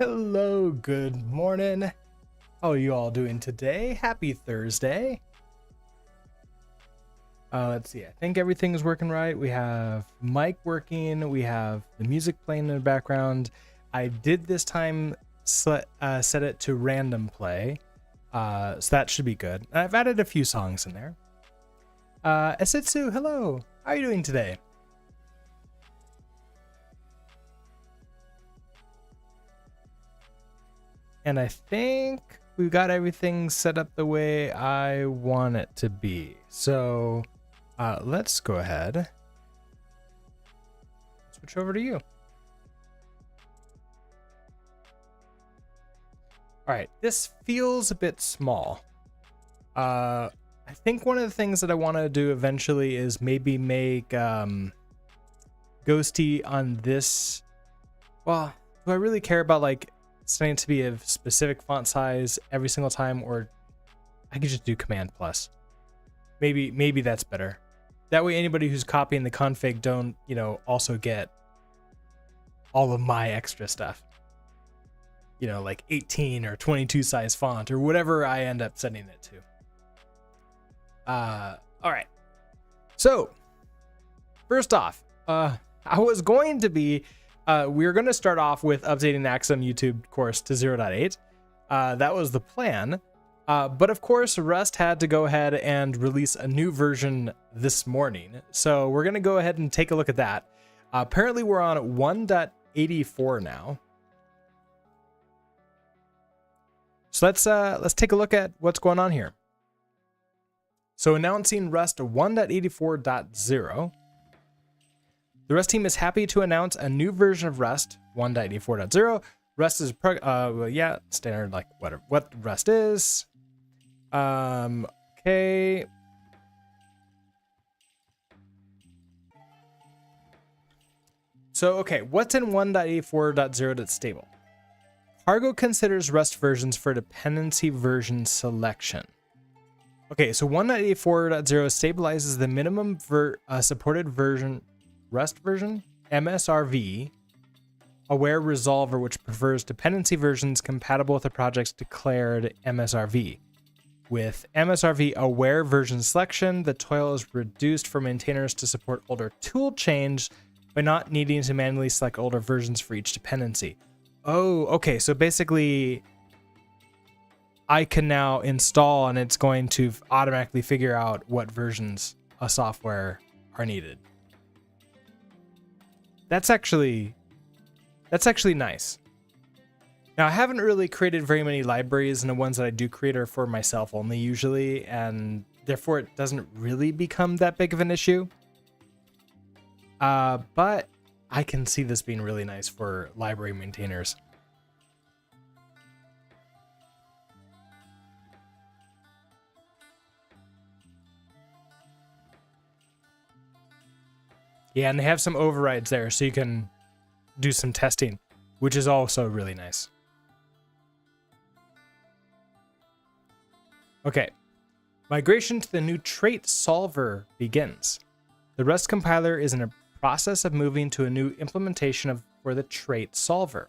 Hello, good morning. How are you all doing today? Happy Thursday. Let's see. I think everything's working right. We have mic working. We have the music playing in the background. I did this time set it to random play, so that should be good. I've added a few songs in there. Asitsu, hello. How are you doing today? And I think we've got everything set up the way I want it to be. So let's go ahead. Switch over to you. All right, this feels a bit small. I think one of the things that I want to do eventually is maybe make Ghosty on this. Well, do I really care about like setting it to be a specific font size every single time, or I could just do Command plus. Maybe that's better. That way anybody who's copying the config don't, also get all of my extra stuff. Like 18 or 22 size font or whatever I end up setting it to. All right. So first off, I was going to be we're going to start off with updating the Axum YouTube course to 0.8. That was the plan. But of course, Rust had to go ahead and release a new version this morning. So we're going to go ahead and take a look at that. Apparently, we're on 1.84 now. So let's take a look at what's going on here. So announcing Rust 1.84.0. The Rust team is happy to announce a new version of Rust 1.84.0. Rust is standard, like what Rust is. Okay. So what's in 1.84.0 that's stable? Cargo considers Rust versions for dependency version selection. Okay, so 1.84.0 stabilizes the minimum supported version Rust version, MSRV, aware resolver, which prefers dependency versions compatible with the project's declared MSRV. With MSRV aware version selection, the toil is reduced for maintainers to support older tool change by not needing to manually select older versions for each dependency. Oh, okay, so basically I can now install and it's going to automatically figure out what versions of software are needed. That's actually nice. Now, I haven't really created very many libraries, and the ones that I do create are for myself only usually, and therefore it doesn't really become that big of an issue. But I can see this being really nice for library maintainers. Yeah, and they have some overrides there, so you can do some testing, which is also really nice. Okay, migration to the new trait solver begins. The Rust compiler is in a process of moving to a new implementation for the trait solver.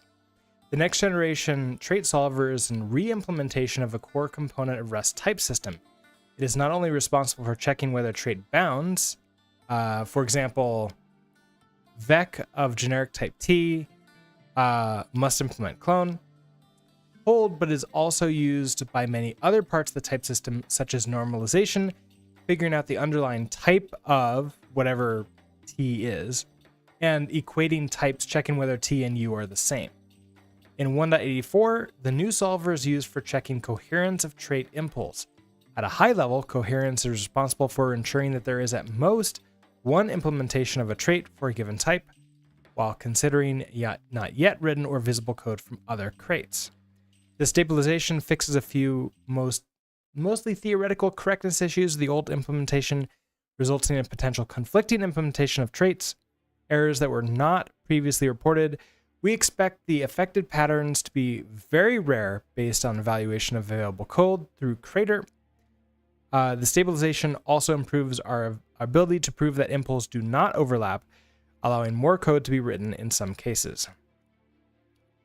The next generation trait solver is a re-implementation of a core component of Rust type system. It is not only responsible for checking whether trait bounds, for example, vec of generic type T must implement clone, hold, but is also used by many other parts of the type system, such as normalization, figuring out the underlying type of whatever T is, and equating types, checking whether T and U are the same. In 1.84, the new solver is used for checking coherence of trait impulse. At a high level, coherence is responsible for ensuring that there is at most one implementation of a trait for a given type, while considering not yet written or visible code from other crates. The stabilization fixes a few mostly theoretical correctness issues of the old implementation, resulting in potential conflicting implementation of traits, errors that were not previously reported. We expect the affected patterns to be very rare based on evaluation of available code through Crater. The stabilization also improves our ability to prove that impulse do not overlap, allowing more code to be written in some cases.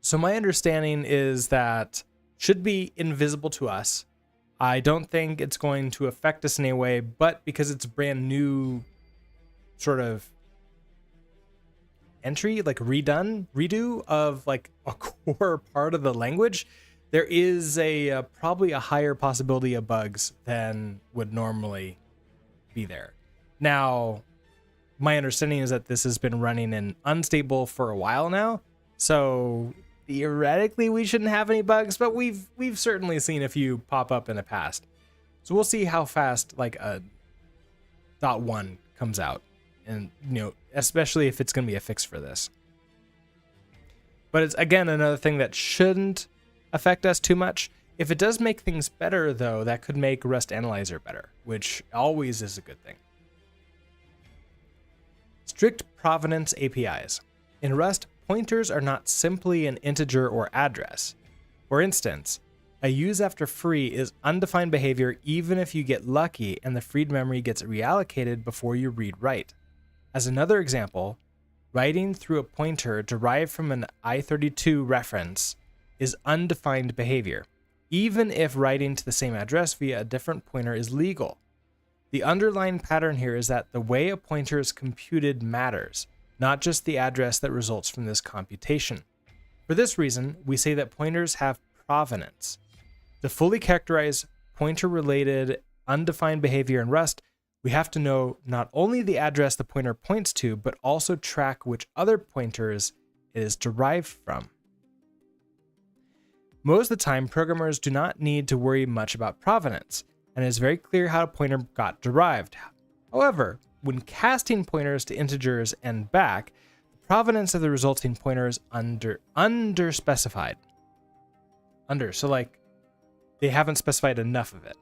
So my understanding is that should be invisible to us. I don't think it's going to affect us in any way, but because it's a brand new sort of entry, like redo of like a core part of the language, there is a probably a higher possibility of bugs than would normally be there. Now, my understanding is that this has been running in unstable for a while now, so theoretically we shouldn't have any bugs, but we've certainly seen a few pop up in the past. So we'll see how fast like a .1 comes out, and especially if it's going to be a fix for this. But it's again another thing that shouldn't affect us too much. If it does make things better though, that could make Rust Analyzer better, which always is a good thing. Strict provenance APIs. In Rust, pointers are not simply an integer or address. For instance, a use after free is undefined behavior even if you get lucky and the freed memory gets reallocated before you read write. As another example, writing through a pointer derived from an I32 reference is undefined behavior, even if writing to the same address via a different pointer is legal. The underlying pattern here is that the way a pointer is computed matters, not just the address that results from this computation. For this reason, we say that pointers have provenance. To fully characterize pointer-related undefined behavior in Rust, we have to know not only the address the pointer points to, but also track which other pointers it is derived from. Most of the time, programmers do not need to worry much about provenance, and it is very clear how a pointer got derived. However, when casting pointers to integers and back, the provenance of the resulting pointer is underspecified. So like, they haven't specified enough of it.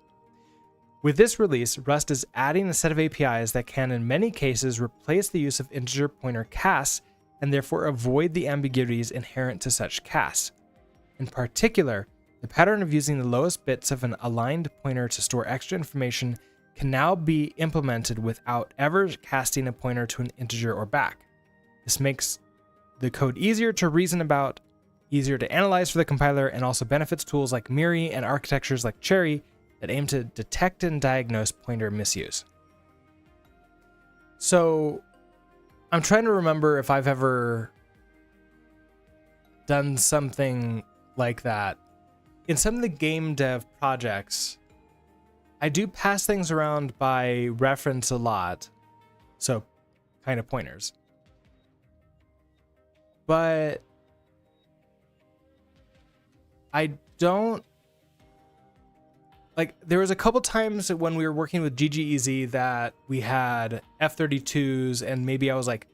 With this release, Rust is adding a set of APIs that can in many cases replace the use of integer pointer casts and therefore avoid the ambiguities inherent to such casts. In particular, the pattern of using the lowest bits of an aligned pointer to store extra information can now be implemented without ever casting a pointer to an integer or back. This makes the code easier to reason about, easier to analyze for the compiler, and also benefits tools like Miri and architectures like Cherry that aim to detect and diagnose pointer misuse. So I'm trying to remember if I've ever done something like that. In some of the game dev projects, I do pass things around by reference a lot, so kind of pointers. But I don't, like, there was a couple times when we were working with GGEZ that we had F32s, and maybe I was like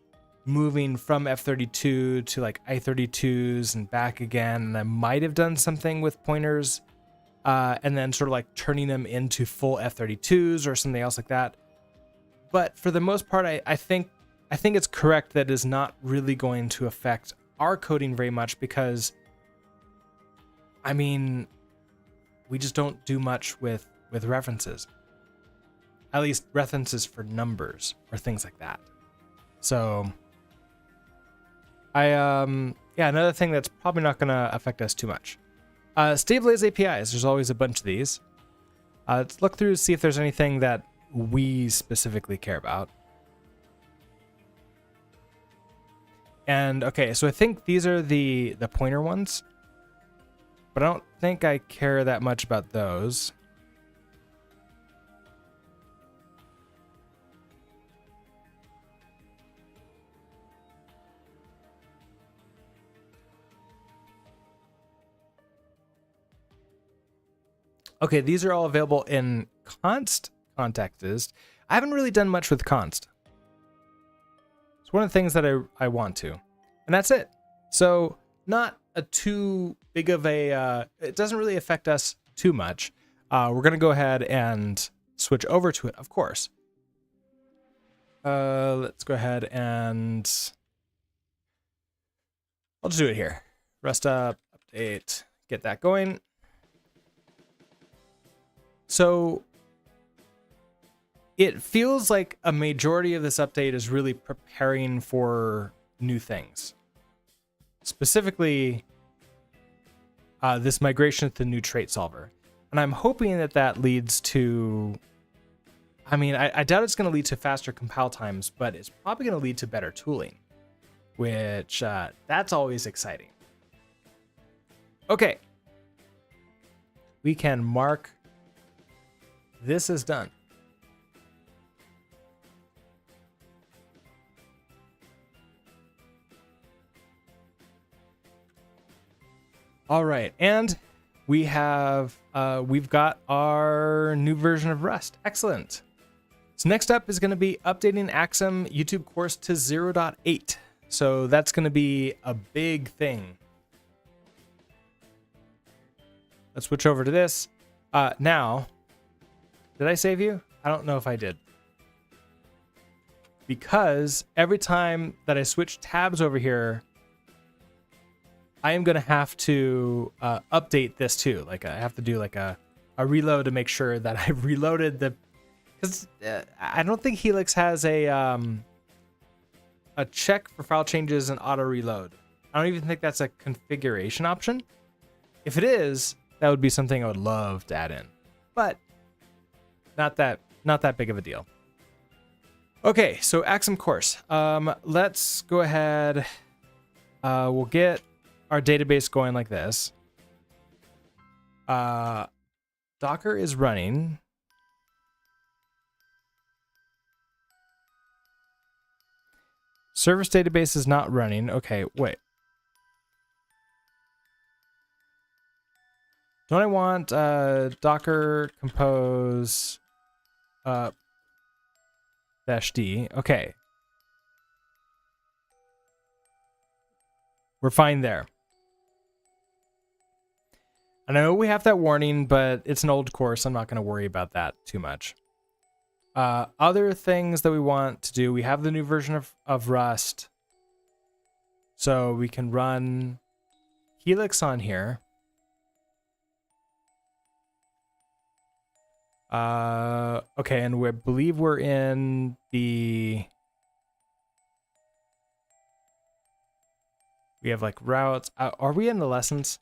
moving from F32 to like I32s and back again, and I might have done something with pointers and then sort of like turning them into full F32s or something else like that. But for the most part, I think it's correct that it is not really going to affect our coding very much, because I mean, we just don't do much with references. At least references for numbers or things like that. So yeah, another thing that's probably not going to affect us too much. Stabilize APIs. There's always a bunch of these. Let's look through, see if there's anything that we specifically care about. And okay, so I think these are the pointer ones, but I don't think I care that much about those. Okay, these are all available in const context list. I haven't really done much with const. It's one of the things that I want to, and that's it. So not a too big of a, it doesn't really affect us too much. We're gonna go ahead and switch over to it, of course. Let's go ahead and I'll just do it here. Rust update, get that going. So it feels like a majority of this update is really preparing for new things. Specifically, this migration to the new trait solver. And I'm hoping that that leads to, I mean, I doubt it's going to lead to faster compile times, but it's probably going to lead to better tooling, which that's always exciting. Okay. We can mark this is done. All right, and we have we've got our new version of Rust. Excellent. So next up is going to be updating Axum YouTube course to 0.8. So that's going to be a big thing. Let's switch over to this. Now, did I save you? I don't know if I did. Because every time that I switch tabs over here, I am going to have to update this too. Like I have to do like a reload to make sure that I've reloaded the, because I don't think Helix has a check for file changes and auto reload. I don't even think that's a configuration option. If it is, that would be something I would love to add in, but not that big of a deal. Okay, so Axum course. Let's go ahead. We'll get our database going like this. Docker is running. Service database is not running. Okay, wait. Don't I want Docker compose -d? Okay. We're fine there. I know we have that warning, but it's an old course. I'm not going to worry about that too much. Other things that we want to do, we have the new version of Rust. So we can run Helix on here. Okay, and we believe we're in the... We have like routes. Are we in the lessons?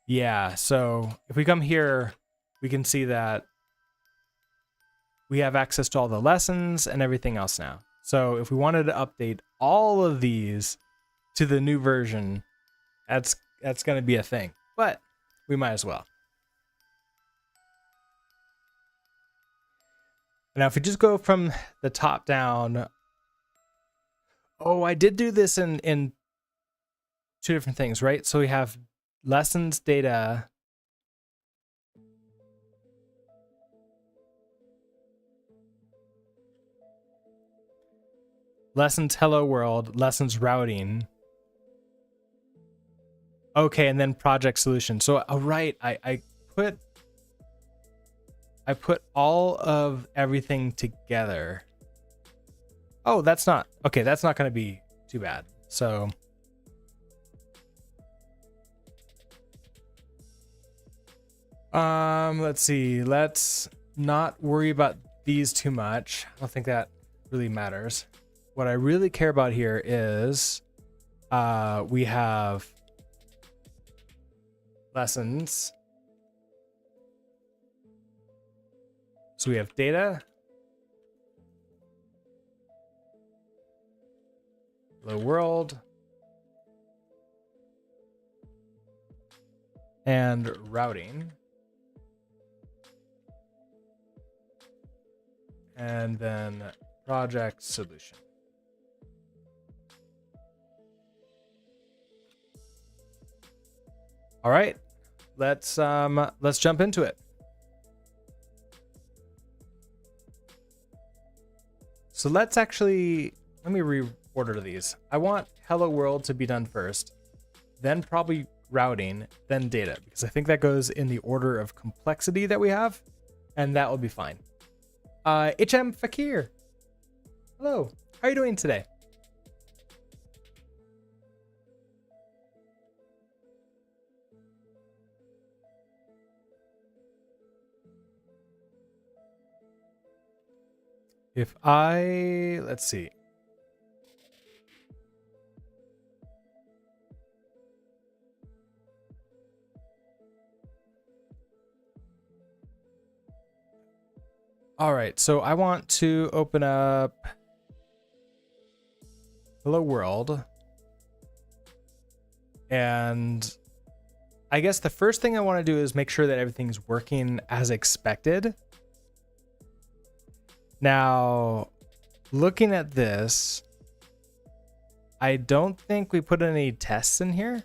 Yeah, so if we come here, we can see that we have access to all the lessons and everything else now. So if we wanted to update all of these to the new version, that's going to be a thing, but we might as well. Now, if we just go from the top down, oh, I did do this in two different things, right? So we have lessons data. Lessons hello world, lessons routing. Okay, and then project solution. So, right, I put all of everything together. Oh, that's not, okay, that's not going to be too bad. So, let's see. Let's not worry about these too much. I don't think that really matters. What I really care about here is we have lessons. So we have data, hello world, and routing. And then project solution. All right, let's jump into it. So let me reorder these. I want hello world to be done first, then probably routing, then data, because I think that goes in the order of complexity that we have, and that will be fine. HM Fakir, hello, how are you doing today? If I, let's see. All right, so I want to open up Hello World. And I guess the first thing I want to do is make sure that everything's working as expected. Now, looking at this, I don't think we put any tests in here.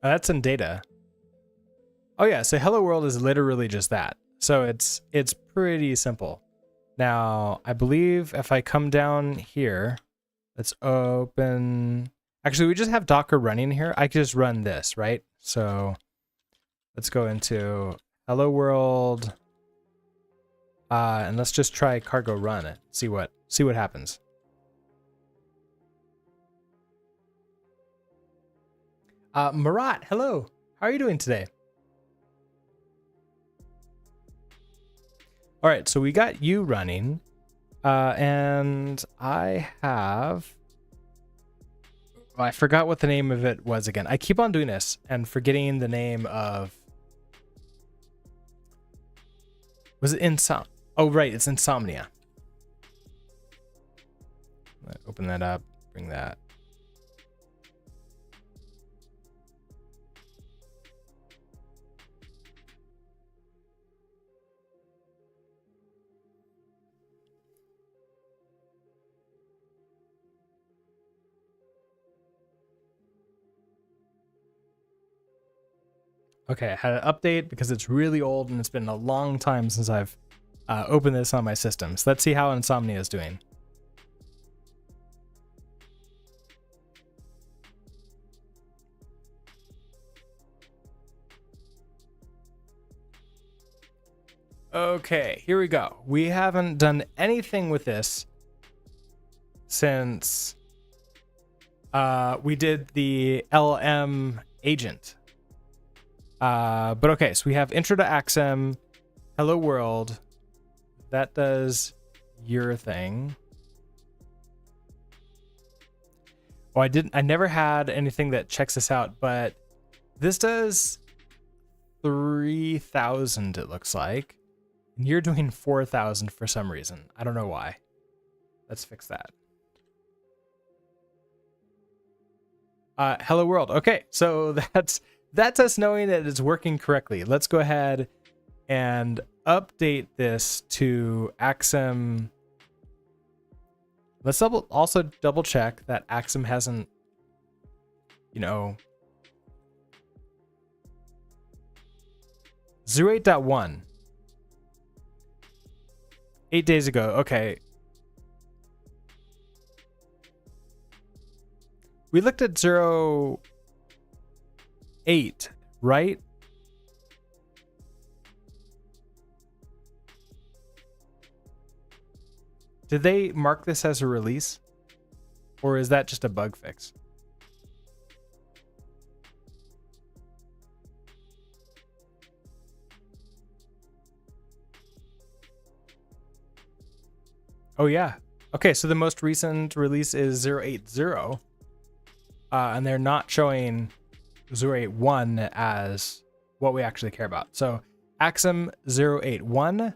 Oh, that's in data. Oh yeah, so Hello World is literally just that. So it's pretty simple. Now, I believe if I come down here, let's open. Actually, we just have Docker running here. I could just run this, right? So let's go into Hello World, and let's just try cargo run it. See what happens. Marat, hello. How are you doing today? All right, so we got you running, and I have. Oh, I forgot what the name of it was again. I keep on doing this and forgetting the name of. Was it Oh, right, it's Insomnia. Open that up, bring that. Okay, I had an update because it's really old and it's been a long time since I've opened this on my system. So let's see how Insomnia is doing. Okay, here we go. We haven't done anything with this since we did the LM agent. But okay, so we have intro to Axum, hello world. That does your thing. Oh, I never had anything that checks this out, but this does 3,000, it looks like. And you're doing 4,000 for some reason. I don't know why. Let's fix that. Hello world. Okay, so that's us knowing that it's working correctly. Let's go ahead and update this to Axum. Let's also double check that Axum hasn't, 08.1. 8 days ago. Okay. We looked at 0.8, right? Did they mark this as a release? Or is that just a bug fix? Oh yeah. Okay, so the most recent release is 0.80. And they're not showing 0.81 as what we actually care about. So Axum 0.81.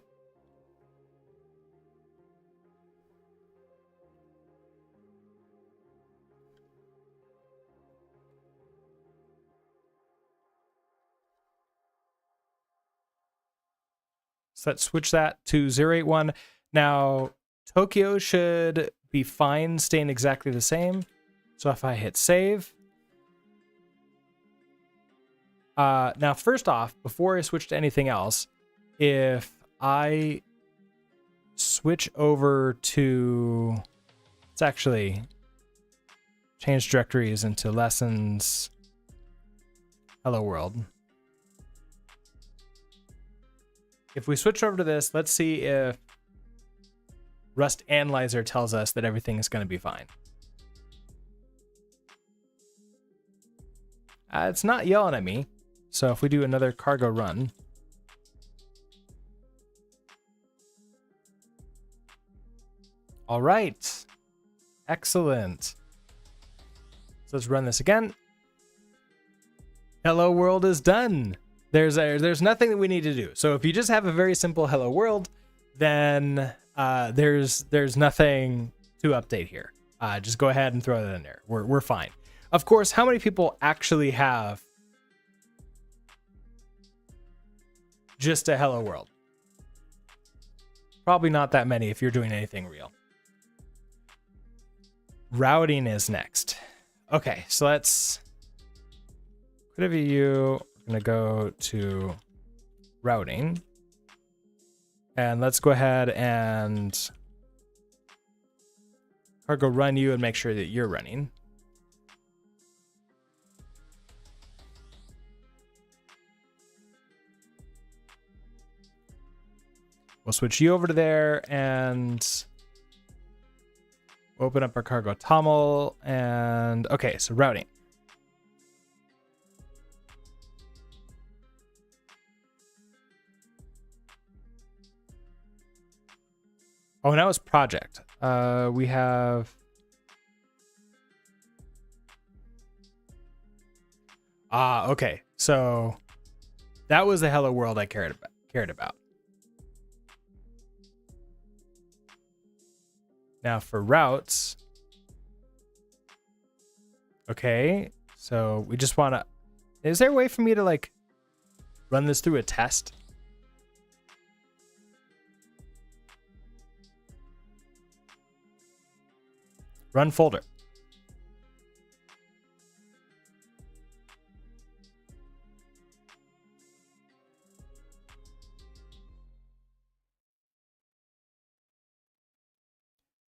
So let's switch that to 0.81. Now, Tokyo should be fine, staying exactly the same. So if I hit save. Now, first off, before I switch to anything else, if I switch over to, let's actually change directories into lessons, hello world. If we switch over to this, let's see if Rust Analyzer tells us that everything is going to be fine. It's not yelling at me. So if we do another cargo run. All right. Excellent. So let's run this again. Hello world is done. There's nothing that we need to do. So if you just have a very simple hello world, then there's nothing to update here. Just go ahead and throw that in there. We're fine. Of course, how many people actually have just a hello world? Probably not that many if you're doing anything real. Routing is next. Okay, so let's quit a view. We're gonna go to routing. And let's go ahead and cargo run you and make sure that you're running. We'll switch you over to there and open up our cargo toml. And okay, so routing. Oh, now it's project. We have. Okay. So that was the hello world I cared about. Now for routes. Okay. So we just want to. Is there a way for me to like run this through a test? Run folder.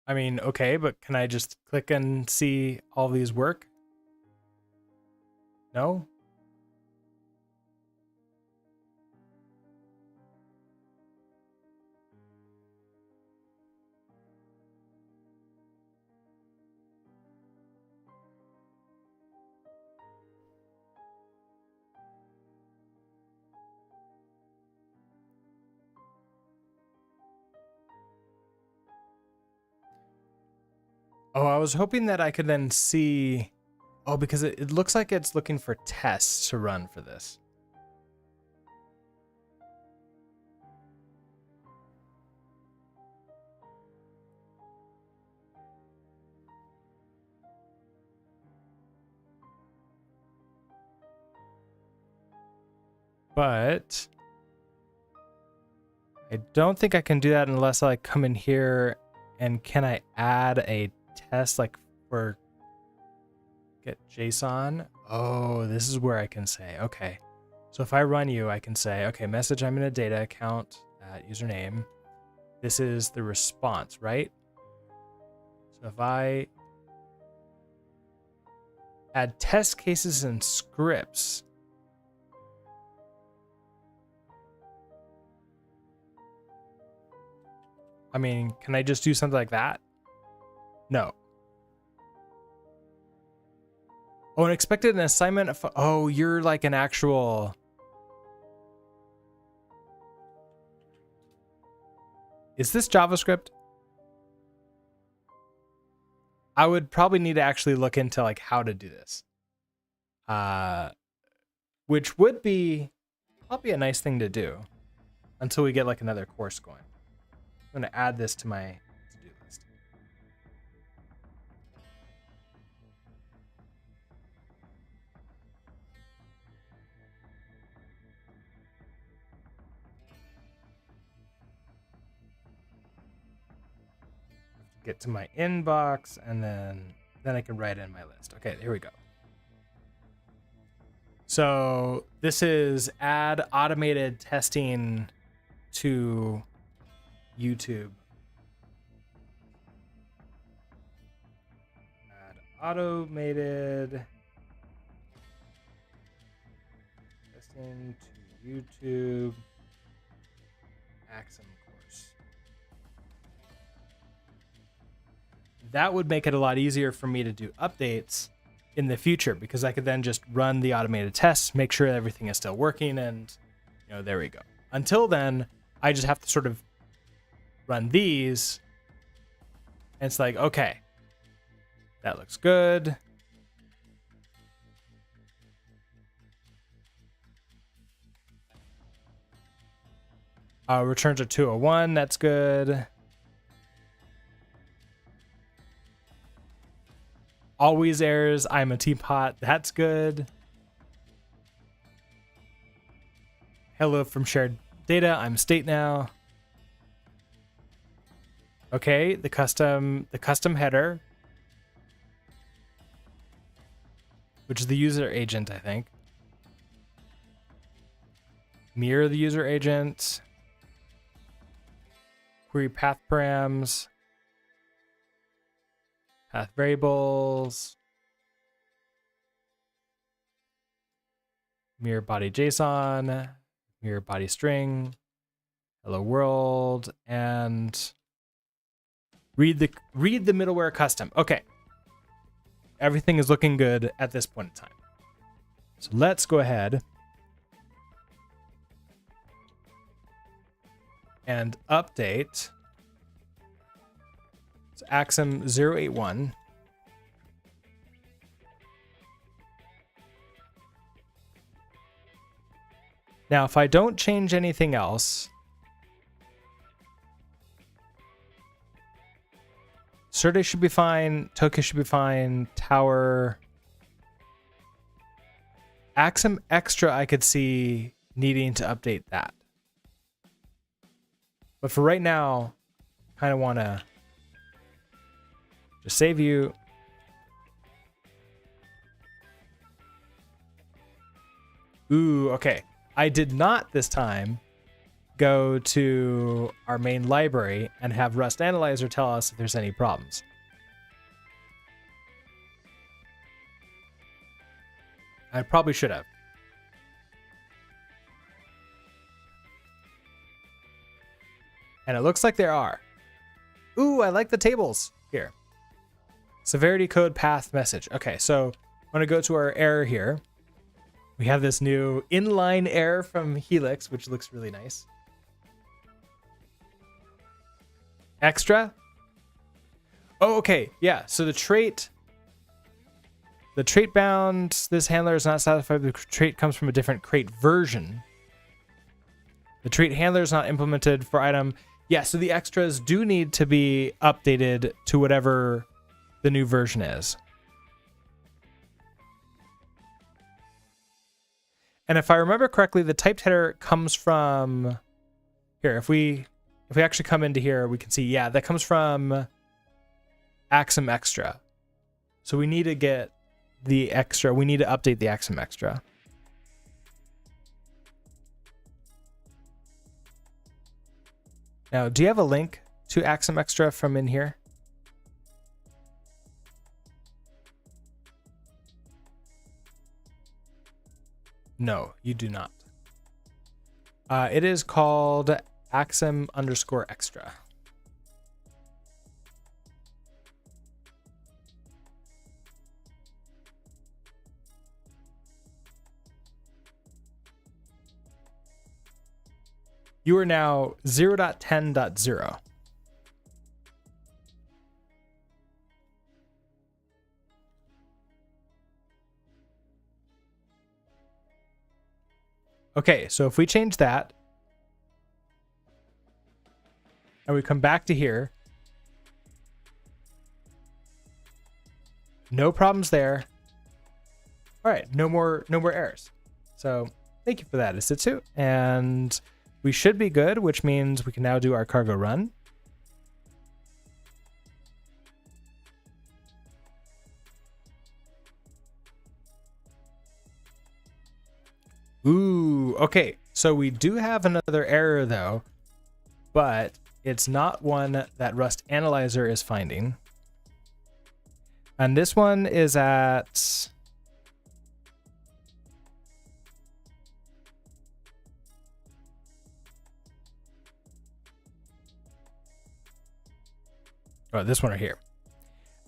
I mean, okay, but can I just click and see all these work? No? Oh, I was hoping that I could then see. Oh, because it looks like it's looking for tests to run for this. But I don't think I can do that unless I come in here. And can I add a test like for get JSON? Oh, this is where I can say, okay. So if I run you, I can say, okay, message I'm in a data account at username. This is the response, right? So if I add test cases and scripts, I mean, can I just do something like that? No. Oh, and expected an assignment. Oh, you're like an actual. Is this JavaScript? I would probably need to actually look into like how to do this. Which would be probably a nice thing to do until we get like another course going. I'm going to add this to my to-do list. Get to my inbox and then I can write in my list. Okay, here we go. So this is add automated testing to YouTube. Add automated testing to YouTube Axum course. that would make it a lot easier for me to do updates in the future, because I could then just run the automated tests, make sure everything is still working, and there we go. Until then, I just have to sort of run these, and it's like, okay, that looks good. Returns are 201, that's good. Always errors, I'm a teapot, that's good. Hello from shared data, I'm state now. Okay, the custom header, which is the user agent, I think. Mirror the user agent. Query path params. Path variables. Mirror body JSON. Mirror body string. Hello world. And read the middleware custom. Okay. Everything is looking good at this point in time. So let's go ahead and update. It's Axum 081. Now, if I don't change anything else, Serde should be fine, Toka should be fine, Tower. Axum Extra, I could see needing to update that. But for right now, kind of want to just save you. Ooh, okay. I did not this time go to our main library and have Rust Analyzer tell us if there's any problems. I probably should have. And it looks like there are. Ooh, I like the tables here. Severity code path message. Okay, so I'm going to go to our error here. We have this new inline error from Helix, which looks really nice. Extra. Oh, okay. Yeah, so the trait bound, this handler is not satisfied. The trait comes from a different crate version. The trait handler is not implemented for item. Yeah, so the extras do need to be updated to whatever the new version is. And if I remember correctly, the typed header comes from here. If we actually come into here, we can see, yeah, that comes from Axum Extra. So we need to get the extra. We need to update the Axum Extra. Now, do you have a link to Axum Extra from in here? No, you do not. It is called Axum_extra. You are now 0.10.0. Okay, so if we change that, and we come back to here, no problems there. All right, no more errors. So thank you for that, Asitsu. And we should be good, which means we can now do our cargo run. Ooh, okay. So we do have another error though, but it's not one that Rust Analyzer is finding. And this one is at... oh, this one right here.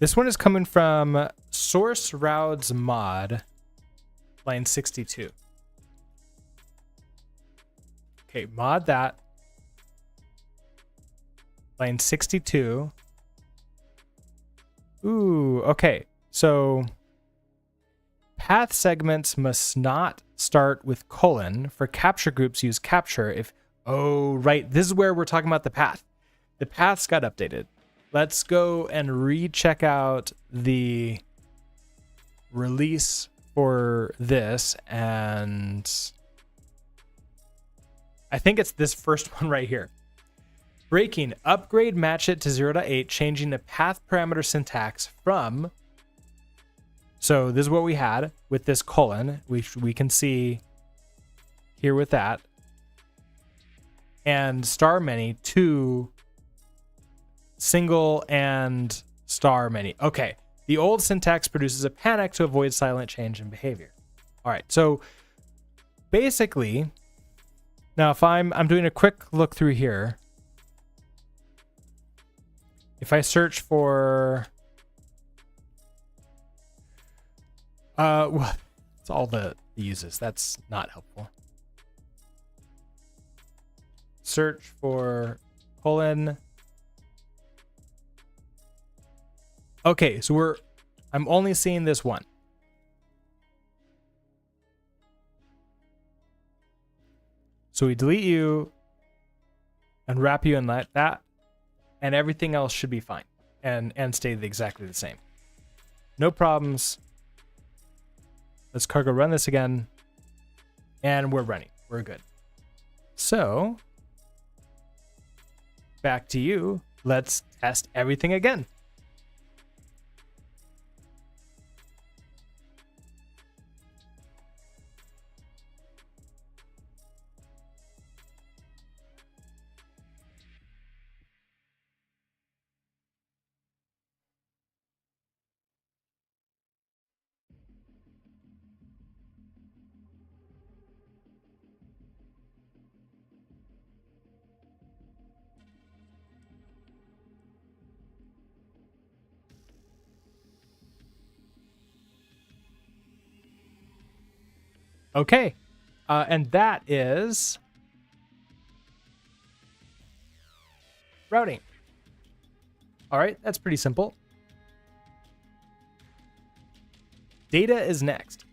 This one is coming from Source Routes Mod, line 62. Okay, mod that. Line 62. Ooh, okay. So path segments must not start with colon. For capture groups, use capture if... Oh, right. This is where we're talking about the path. The paths got updated. Let's go and recheck out the release for this. And I think it's this first one right here. Breaking, upgrade match it to 0.8, changing the path parameter syntax from... So this is what we had with this colon. We can see here with that. And star many to single and star many. Okay. The old syntax produces a panic to avoid silent change in behavior. All right. So basically, now if I'm doing a quick look through here, if I search for, well, it's all the uses. That's not helpful. Search for colon. Okay, so I'm only seeing this one. So we delete you and wrap you in that. And everything else should be fine and stay exactly the same. No problems. Let's cargo run this again. And we're running. We're good. So back to you. Let's test everything again. Okay. And that is routing. All right, that's pretty simple. Data is next.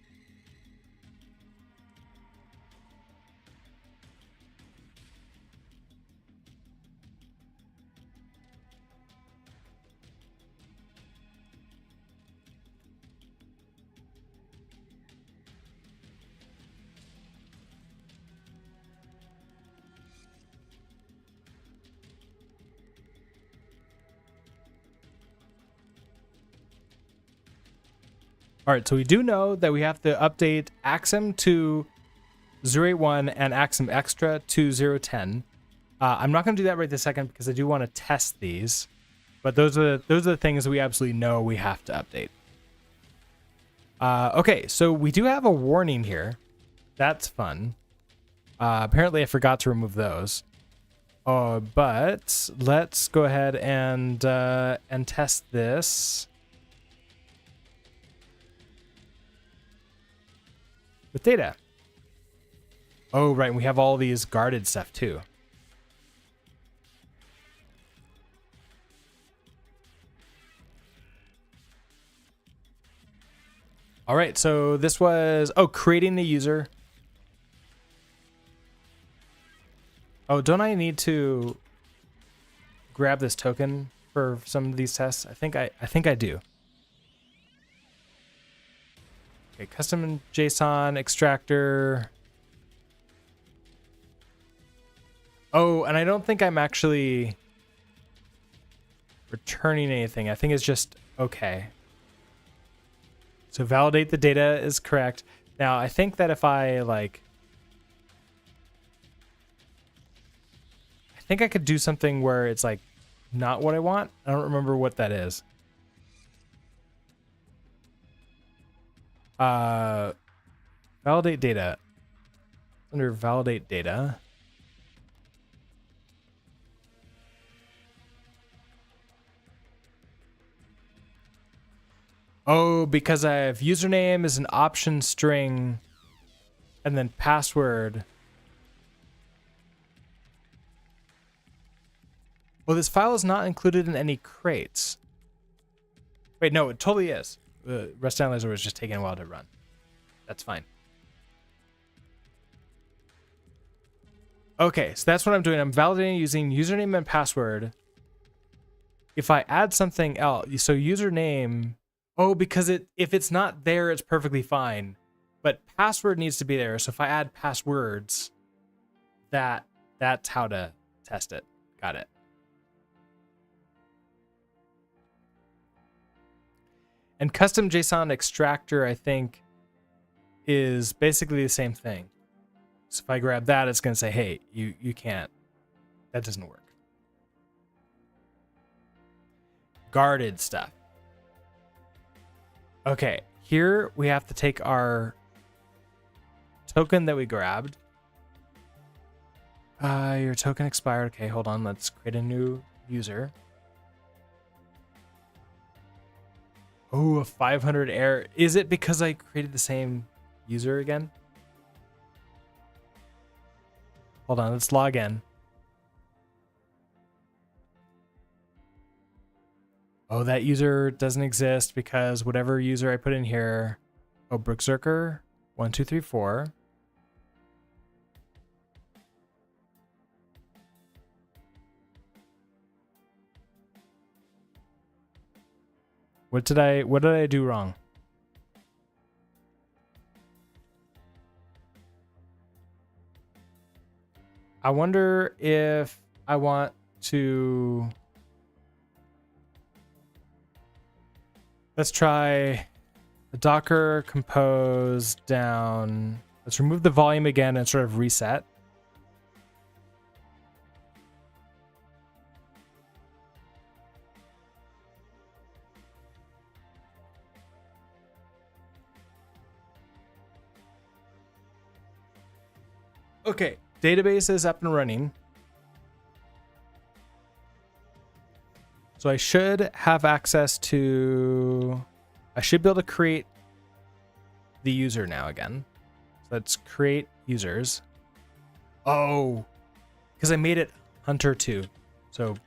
All right, so we do know that we have to update Axum to 0.81 and Axum Extra to 0.10. I'm not going to do that right this second because I do want to test these, but those are the things we absolutely know we have to update. Okay, so we do have a warning here. That's fun. Apparently, I forgot to remove those. But let's go ahead and test this with data. Oh, right. And we have all these guarded stuff too. All right. So this was, creating the user. Oh, don't I need to grab this token for some of these tests? I think I do. Okay, custom JSON extractor. Oh, and I don't think I'm actually returning anything. I think it's just okay. So validate the data is correct. Now, I think that if I I think I could do something where it's like not what I want. I don't remember what that is. Validate data. Under validate data. Oh, because I have username is an option string and then password. Well, this file is not included in any crates. Wait, no, it totally is. Rest Analyzer was just taking a while to run. That's fine. Okay, so that's what I'm doing. I'm validating using username and password. If I add something else, so username, oh, because if it's not there, it's perfectly fine. But password needs to be there. So if I add passwords, that's how to test it. Got it. And custom JSON extractor, I think, is basically the same thing. So if I grab that, it's going to say, hey, you can't. That doesn't work. Guarded stuff. Okay, here we have to take our token that we grabbed. Your token expired. Okay, hold on. Let's create a new user. Oh, a 500 error. Is it because I created the same user again? Hold on, let's log in. Oh, that user doesn't exist because whatever user I put in here. Oh, Brookzerker 1234. What did I do wrong? I wonder if I want to. Let's try the Docker compose down. Let's remove the volume again and sort of reset. Okay, database is up and running. So I should have access to, I should be able to create the user now again. So let's create users. Oh, because I made it Hunter 2. So if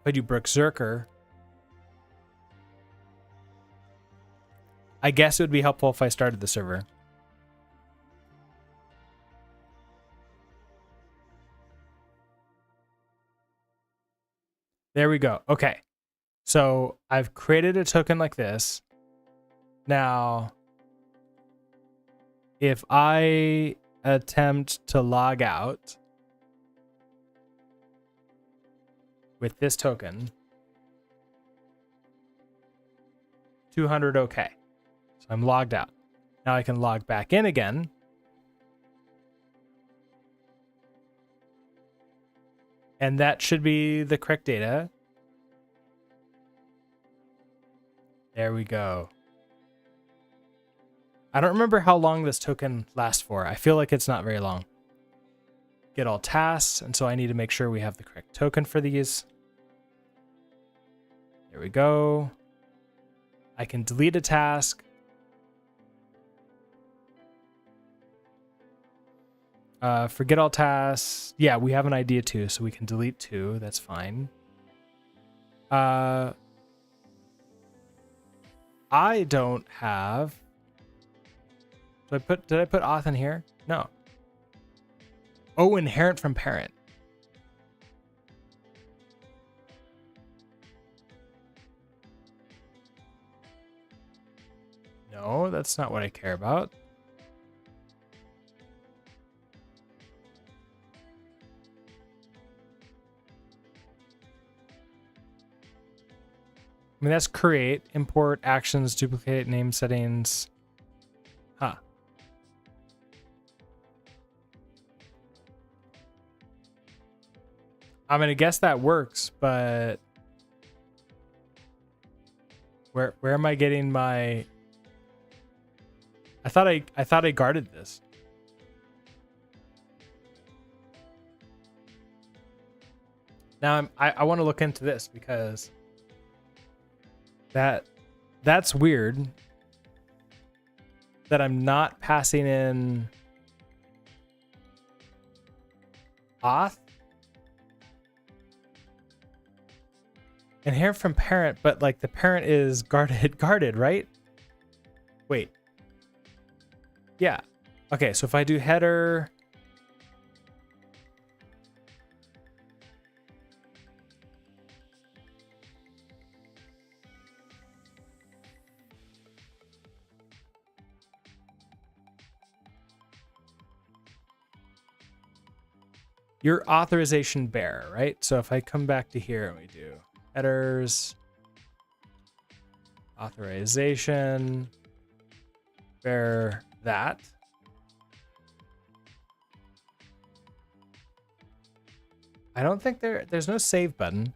I do Brookzerker, I guess it would be helpful if I started the server. There we go. Okay. So I've created a token like this. Now, if I attempt to log out with this token, 200 okay. So I'm logged out. Now I can log back in again. And that should be the correct data. There we go. I don't remember how long this token lasts for. I feel like it's not very long. Get all tasks, and so I need to make sure we have the correct token for these. There we go. I can delete a task. Forget all tasks. Yeah, we have an idea too, so we can delete 2. That's fine. I don't have. Did I put auth in here? No. Oh, inherent from parent. No, that's not what I care about. I mean, that's create, import, actions, duplicate, name settings. Huh. I'm going to guess that works, but where am I getting my... I thought I guarded this. Now I want to look into this because that's weird. that I'm not passing in auth. Inherit from parent, but like the parent is guarded, right? Wait. Yeah. Okay, so if I do header, your authorization bear, right? So if I come back to here and we do headers, authorization, bear that. I don't think there's no save button.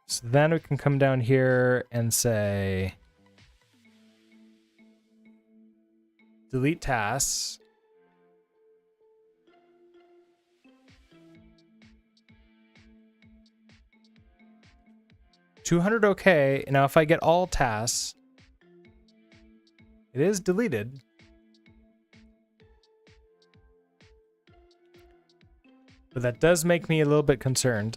So then we can come down here and say delete tasks. $200 okay. Now if I get all tasks, it is deleted. But that does make me a little bit concerned.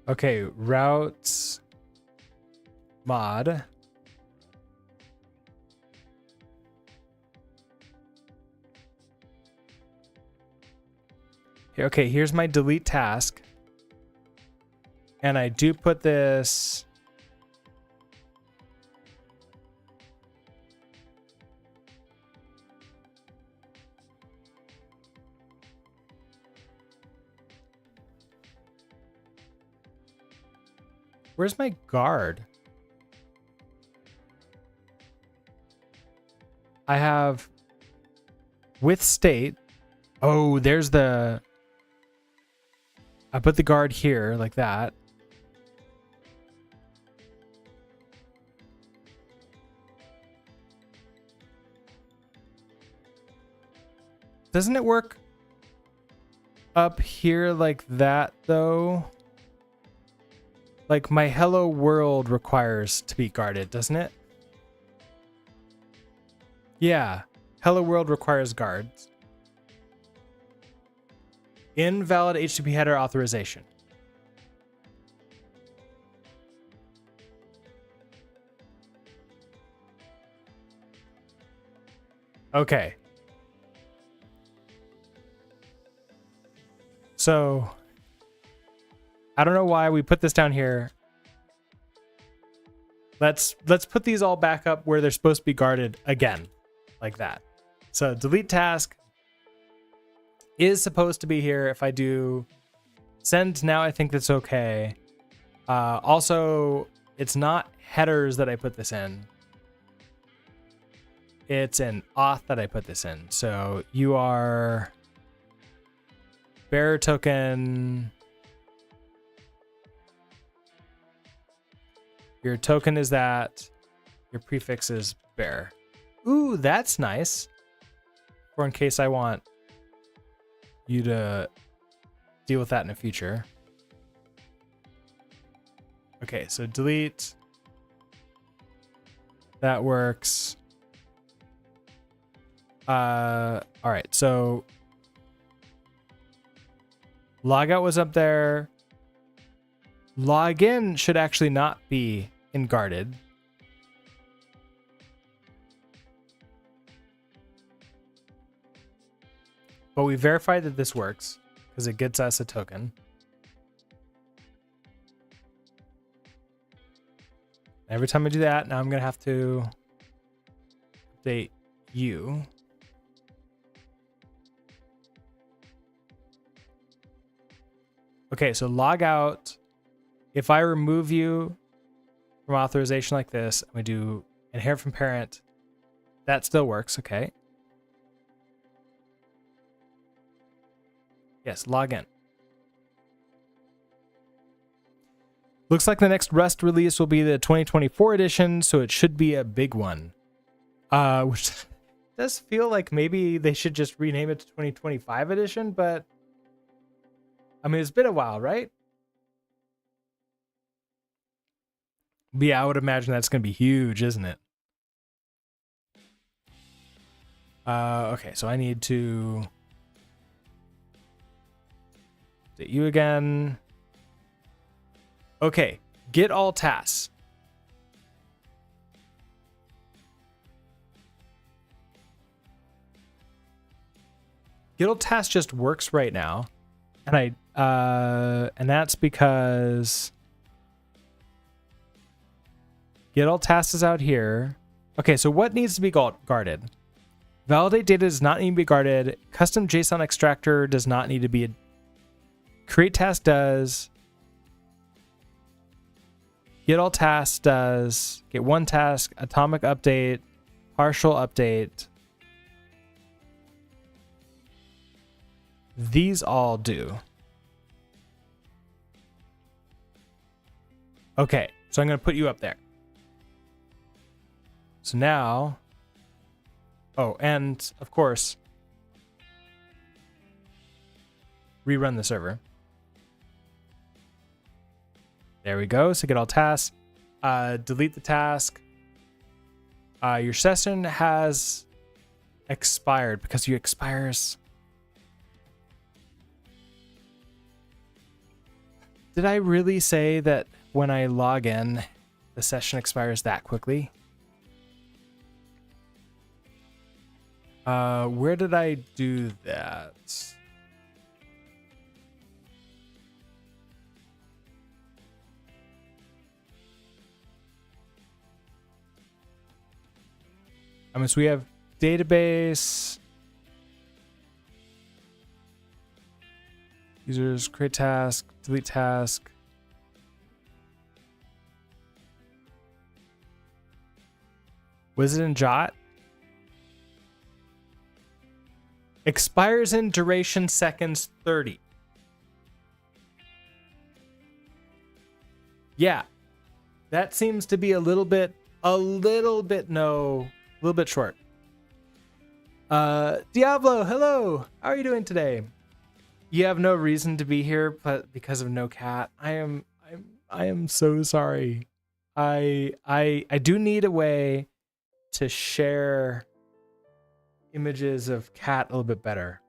Okay, routes mod. Okay, here's my delete task. And I do put this Where's my guard? I have with state. Oh, there's the... I put the guard here like that. Doesn't it work up here like that though? Like my hello world requires to be guarded, doesn't it? Yeah, hello world requires guards. Invalid HTTP header authorization. Okay. So I don't know why we put this down here. Let's put these all back up where they're supposed to be guarded again, like that. So delete task is supposed to be here. If I do send now, I think that's okay. Also, it's not headers that I put this in. It's an auth that I put this in. So you are bearer token. Your token is that. Your prefix is bear. Ooh, that's nice. Or in case I want you to deal with that in the future. Okay, so delete. That works. All right, so logout was up there. Login should actually not be in guarded. But we verified that this works because it gets us a token. Every time I do that, now I'm going to have to update you. Okay, so log out. If I remove you from authorization like this, we do inherit from parent. That still works, okay. Yes, log in. Looks like the next Rust release will be the 2024 edition, so it should be a big one. Which does feel like maybe they should just rename it to 2025 edition, but I mean, it's been a while, right? But yeah, I would imagine that's going to be huge, isn't it? Okay, so I need to update you again. Okay, get all tasks. Get all tasks just works right now, and and that's because get all tasks is out here. Okay, so what needs to be guarded? Validate data does not need to be guarded. Custom JSON extractor does not need to be. Create task does. Get all tasks does. Get one task. Atomic update. Partial update. These all do. Okay, so I'm going to put you up there. So now. Oh, and of course, rerun the server. There we go. So get all tasks. Delete the task. Your session has expired because you expires. Did I really say that when I log in, the session expires that quickly? Where did I do that? I mean, so we have database, users, create task, delete task. Was it in Jot? Expires in duration seconds 30. Yeah, that seems to be a little bit short. Diablo, hello. How are you doing today? You have no reason to be here, but because of no cat, I am so sorry. I do need a way to share images of cat a little bit better.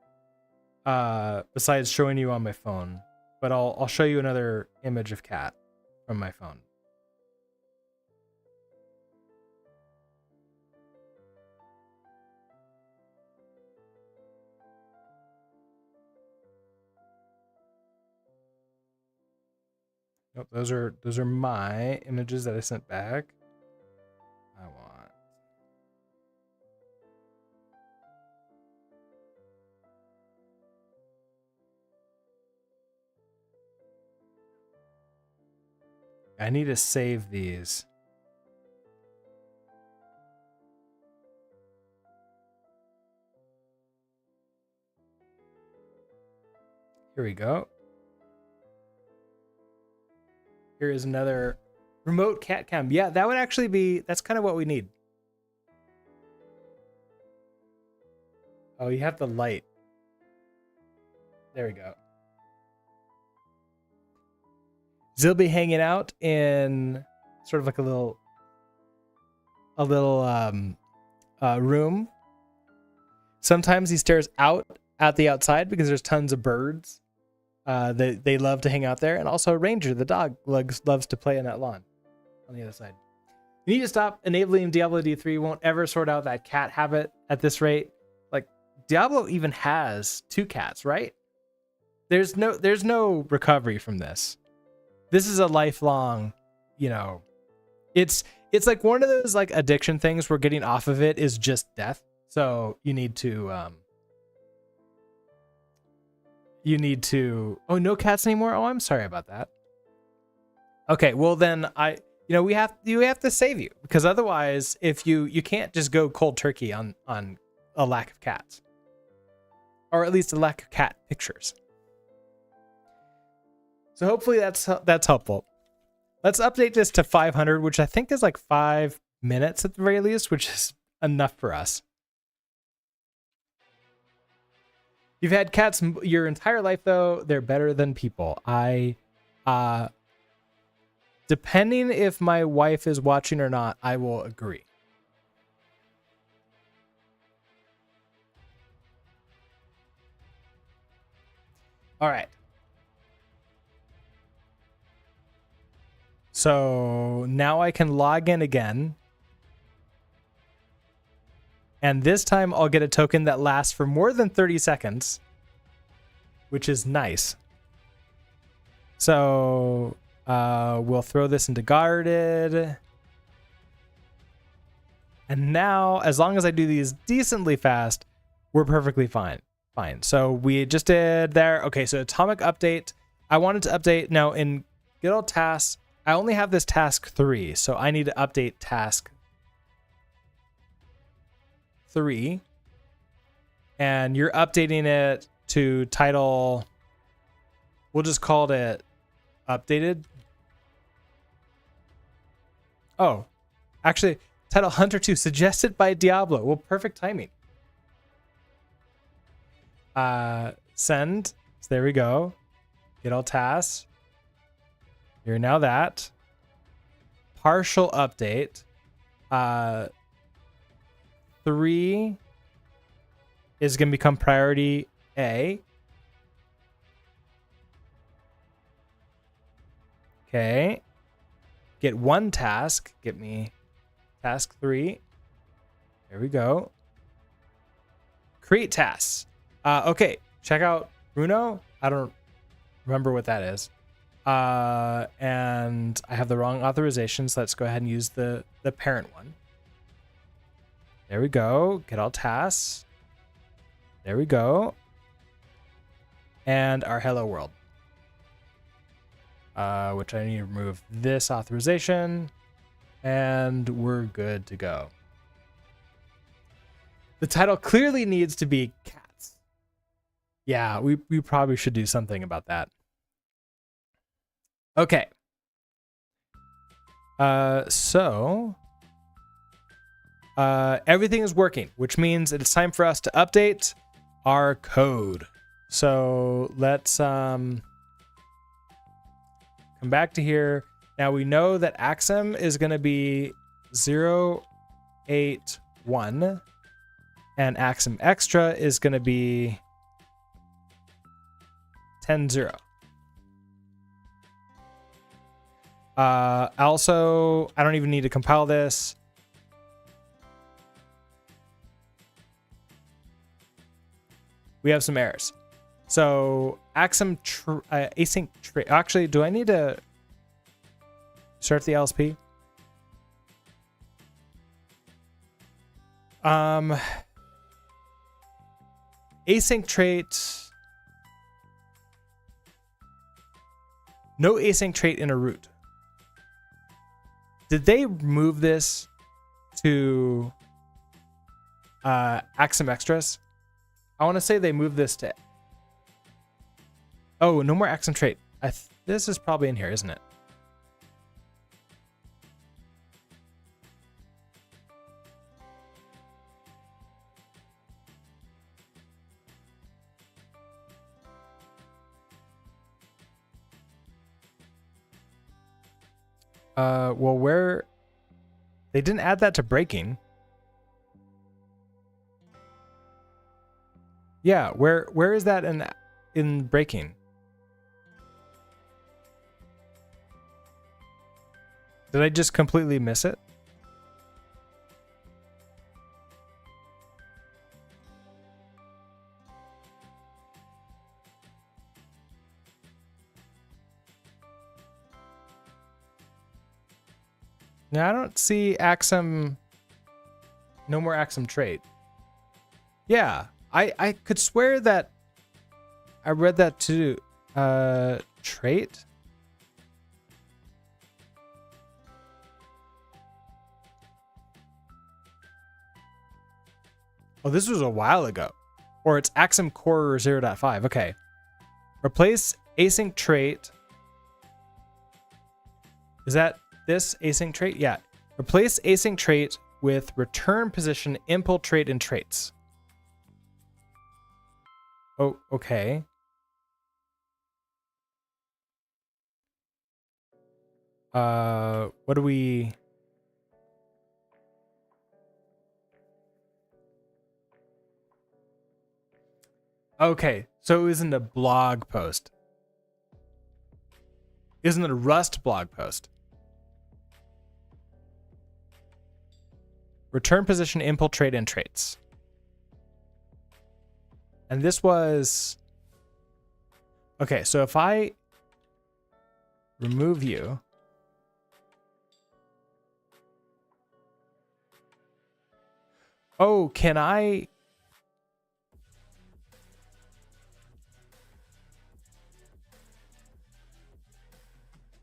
Besides showing you on my phone, but I'll show you another image of cat from my phone. Nope, those are my images that I sent back. I need to save these. Here we go. Here is another remote cat cam. Yeah, that would actually be, that's kind of what we need. Oh, you have the light. There we go. Zil be hanging out in sort of like a little room. Sometimes he stares out at the outside because there's tons of birds. They love to hang out there, and also Ranger, the dog, loves to play in that lawn on the other side. You need to stop enabling Diablo D3. Won't ever sort out that cat habit at this rate. Like Diablo even has 2 cats, right? There's no recovery from this. This is a lifelong, it's like one of those like addiction things where getting off of it is just death. So you need to oh, no cats anymore. Oh, I'm sorry about that. Okay, well then we have to save you, because otherwise if you can't just go cold turkey on a lack of cats, or at least a lack of cat pictures. So hopefully that's helpful. Let's update this to 500, which I think is like 5 minutes at the very least, which is enough for us. You've had cats your entire life, though. They're better than people. Depending if my wife is watching or not, I will agree. All right. So now I can log in again. And this time I'll get a token that lasts for more than 30 seconds, which is nice. So we'll throw this into guarded. And now, as long as I do these decently fast, we're perfectly fine. So we just did there. Okay, so atomic update. I wanted to update. Now in good old tasks, I only have this task 3. So I need to update task 3. And you're updating it to title. We'll just call it updated. Oh, actually, title Hunter 2 suggested by Diablo. Well, perfect timing. Send. So there we go. Get all tasks. You're now that. Partial update. 3 is going to become priority A. Okay. Get 1 task. Get me task 3. There we go. Create tasks. Okay. Check out Bruno. I don't remember what that is. And I have the wrong authorization, so let's go ahead and use the parent one. There we go. Get all tasks. There we go. And our hello world. Which I need to remove this authorization. And we're good to go. The title clearly needs to be cats. Yeah, we probably should do something about that. Okay. So everything is working, which means it's time for us to update our code. So let's come back to here. Now we know that Axum is going to be 081 and Axum Extra is going to be 10.0. Also, I don't even need to compile this. We have some errors. So Axum async trait. Actually, do I need to start the LSP? Async trait. No async trait in a root. Did they move this to Axum Extras? I want to say they moved this to. Oh, no more Axum trait. This is probably in here, isn't it? Well, where they didn't add that to breaking. Yeah, where is that in breaking? Did I just completely miss it? Now I don't see Axum. No more Axum trait. Yeah, I could swear that I read that to trait. Oh, this was a while ago. Or it's Axum Core 0.5. Okay. Replace async trait. Is that this async trait? Yeah. Replace async trait with return position impl trait and traits. Oh, okay. What do we... Okay, so it isn't a blog post. Isn't it a Rust blog post? Return position, infiltrate, and traits. And this was... Okay, so if I remove you... Oh, can I...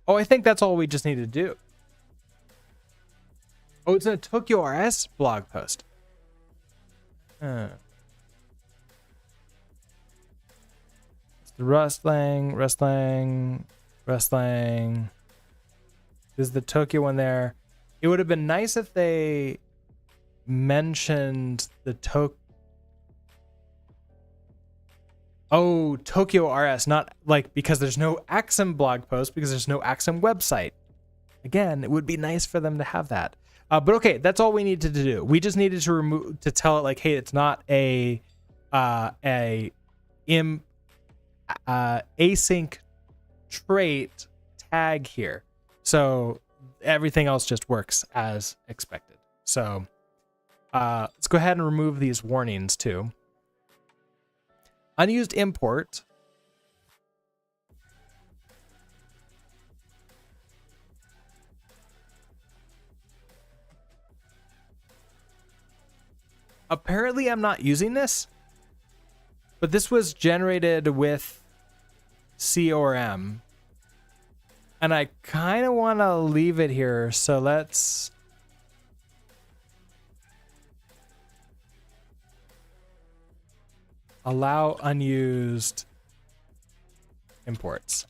Oh, I think that's all we just need to do. Oh, it's a Tokyo RS blog post. It's the Rustling. This is the Tokyo one there. It would have been nice if they mentioned the Tokyo RS, not like because there's no Axum blog post, because there's no Axum website. Again, it would be nice for them to have that. But okay, that's all we needed to do. We just needed to tell it like, hey, it's not a async trait tag here. So everything else just works as expected. So let's go ahead and remove these warnings too. Unused import. Apparently I'm not using this, but this was generated with CORM. And I kind of want to leave it here, so let's... allow unused imports.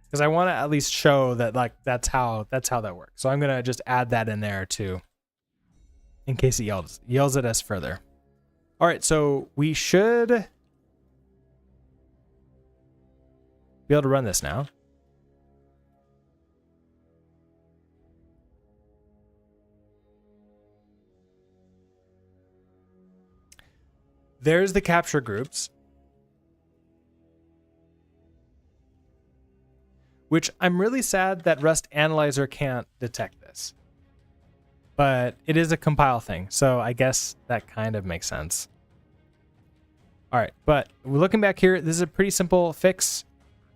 Because I want to at least show that like that's how that works. So I'm gonna just add that in there too, in case it yells at us further. All right, so we should be able to run this now. There's the capture groups, which I'm really sad that Rust Analyzer can't detect this, but it is a compile thing, so I guess that kind of makes sense. All right, but we're looking back here. This is a pretty simple fix.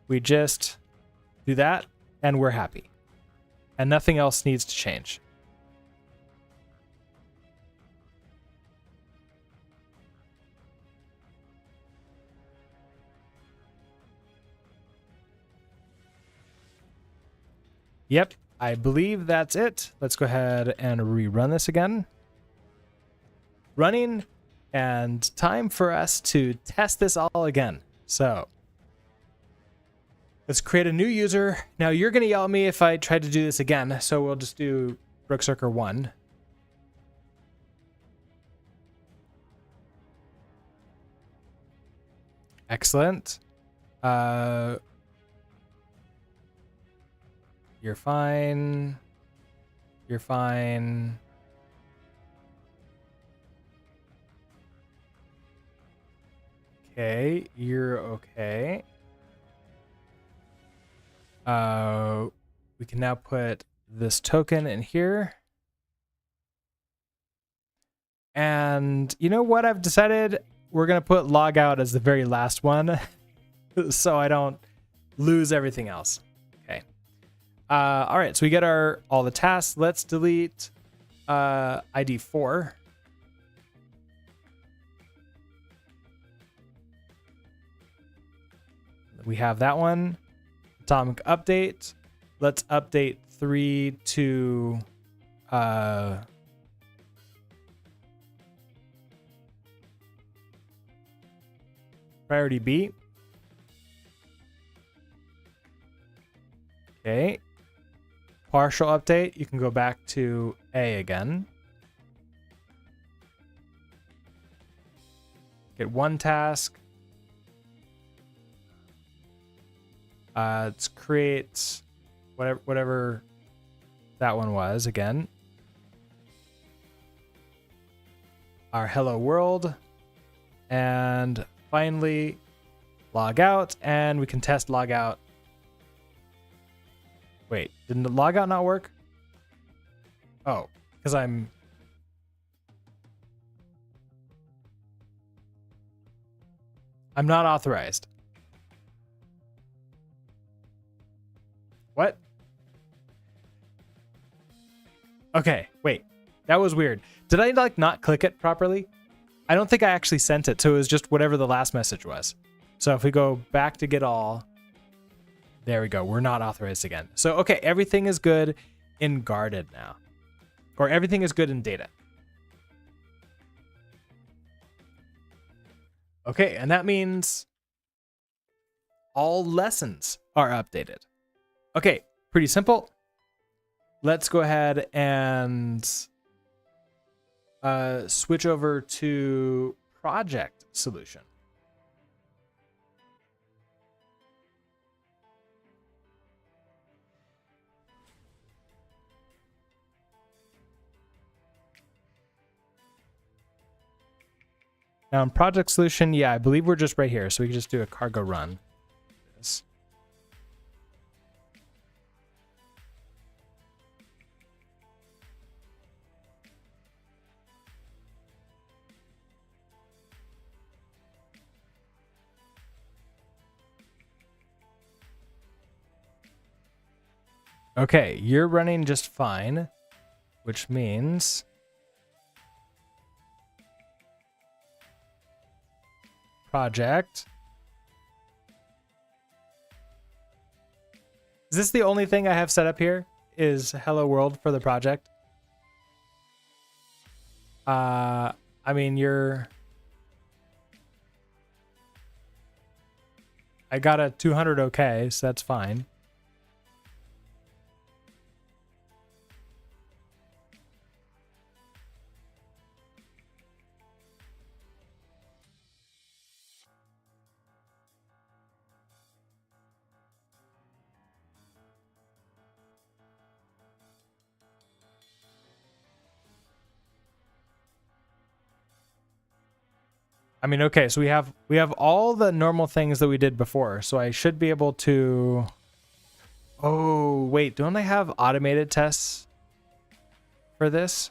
We just do that and we're happy, and nothing else needs to change. Yep, I believe that's it. Let's go ahead and rerun this again. Running, and time for us to test this all again. So let's create a new user. Now you're going to yell at me if I try to do this again, so we'll just do Brookcirker 1. Excellent. You're fine. You're fine. Okay, you're okay. We can now put this token in here. And you know what I've decided? We're going to put logout as the very last one so I don't lose everything else. Okay. All right, so we get all the tasks. Let's delete ID 4. We have that one. Atomic update. Let's update 3 to priority B. Okay. Partial update, you can go back to A again. Get one task. Let's create whatever that one was again. Our hello world. And finally log out, and we can test log out. Wait, didn't the log out not work? Oh, because I'm not authorized. What? Okay, wait. That was weird. Did I like not click it properly? I don't think I actually sent it, so it was just whatever the last message was. So if we go back to get all, there we go. We're not authorized again. So, okay, everything is good in guarded now. Or everything is good in data. Okay, and that means all lessons are updated. Okay, pretty simple. Let's go ahead and switch over to project solution. Now in project solution, yeah, I believe we're just right here. So we can just do a cargo run. This. Okay, you're running just fine, which means project. Is this the only thing I have set up here? Is hello world for the project? I mean, I got a 200 okay, so that's fine. I mean, okay, so we have all the normal things that we did before, so I should be able to. Oh, wait, don't I have automated tests for this?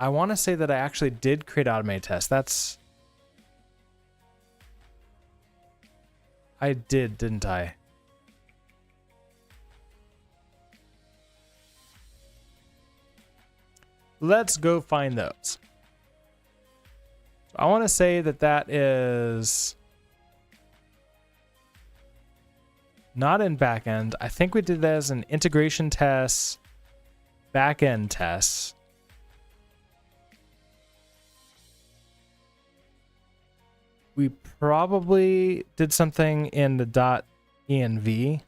I want to say that I actually did create automated tests. I did, didn't I? Let's go find those. I want to say that that is not in backend. I think we did that as an integration test, backend test. We probably did something in the .env.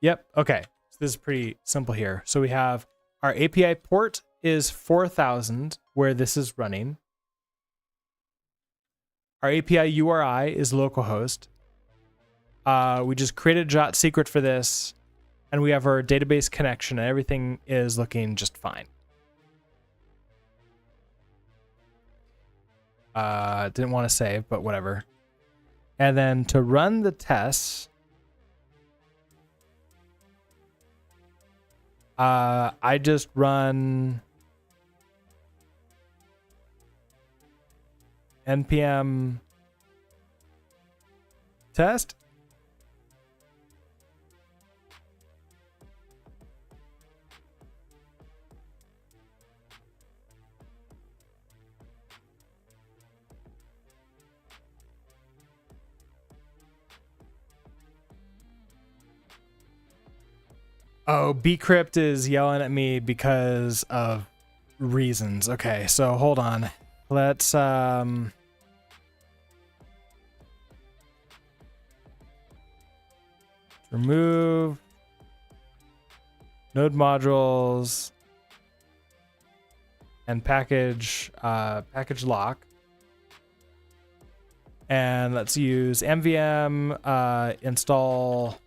Yep. Okay. So this is pretty simple here. So we have our API port is 4000 where this is running. Our API URI is localhost. We just created a secret for this, and we have our database connection, and everything is looking just fine. Didn't want to save, but whatever. And then to run the tests, I just run npm test. Oh, bcrypt is yelling at me because of reasons. Okay, so hold on. Let's remove node modules. and package lock. And let's use mvm install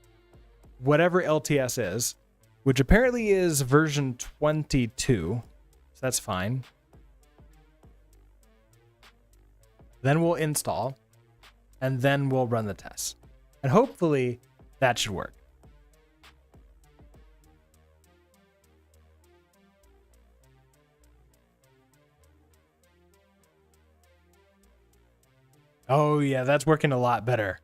whatever LTS is, which apparently is version 22. So that's fine. Then we'll install, and then we'll run the tests. And hopefully that should work. Oh yeah, that's working a lot better.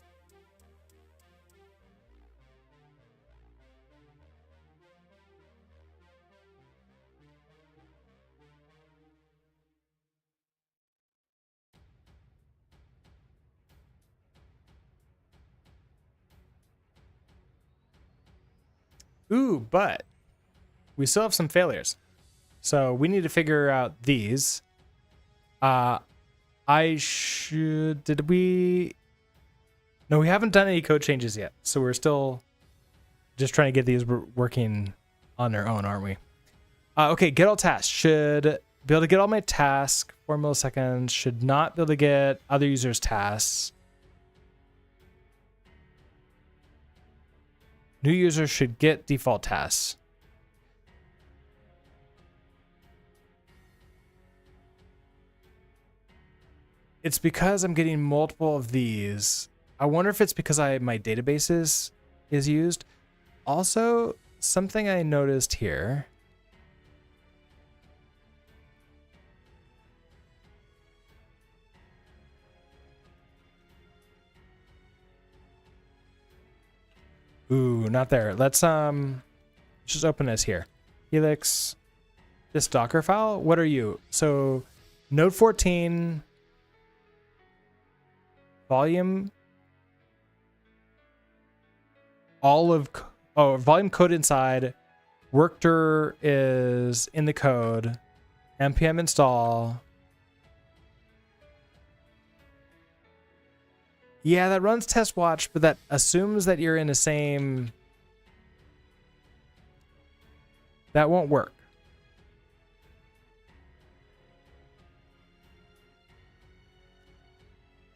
Ooh, but we still have some failures. So we need to figure out these. Did we? No, we haven't done any code changes yet. So we're still just trying to get these working on their own, aren't we? Okay, get all tasks. Should be able to get all my tasks, 4 milliseconds. Should not be able to get other users' tasks. New users should get default tasks. It's because I'm getting multiple of these. I wonder if it's because my databases is used. Also, something I noticed here. Ooh, not there. Let's just open this here. Helix, this Docker file. What are you? So node 14 volume, volume code inside. Workdir is in the code. npm install. Yeah, that runs test watch, but that assumes that you're in the same. That won't work.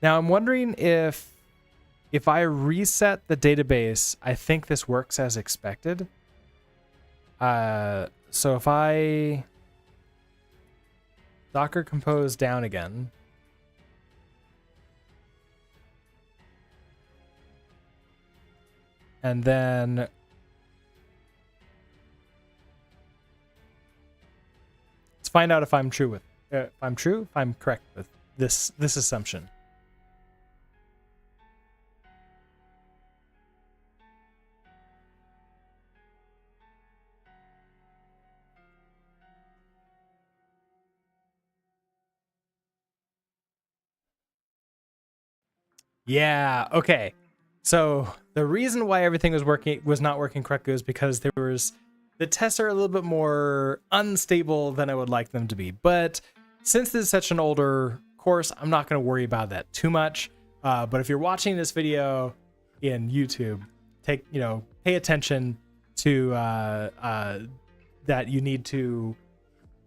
Now I'm wondering if I reset the database, I think this works as expected. So if I Docker compose down again. And then let's find out if I'm correct with this assumption. Yeah, okay. So the reason why everything was not working correctly was because the tests are a little bit more unstable than I would like them to be. But since this is such an older course, I'm not going to worry about that too much. But if you're watching this video in YouTube, pay attention to that you need to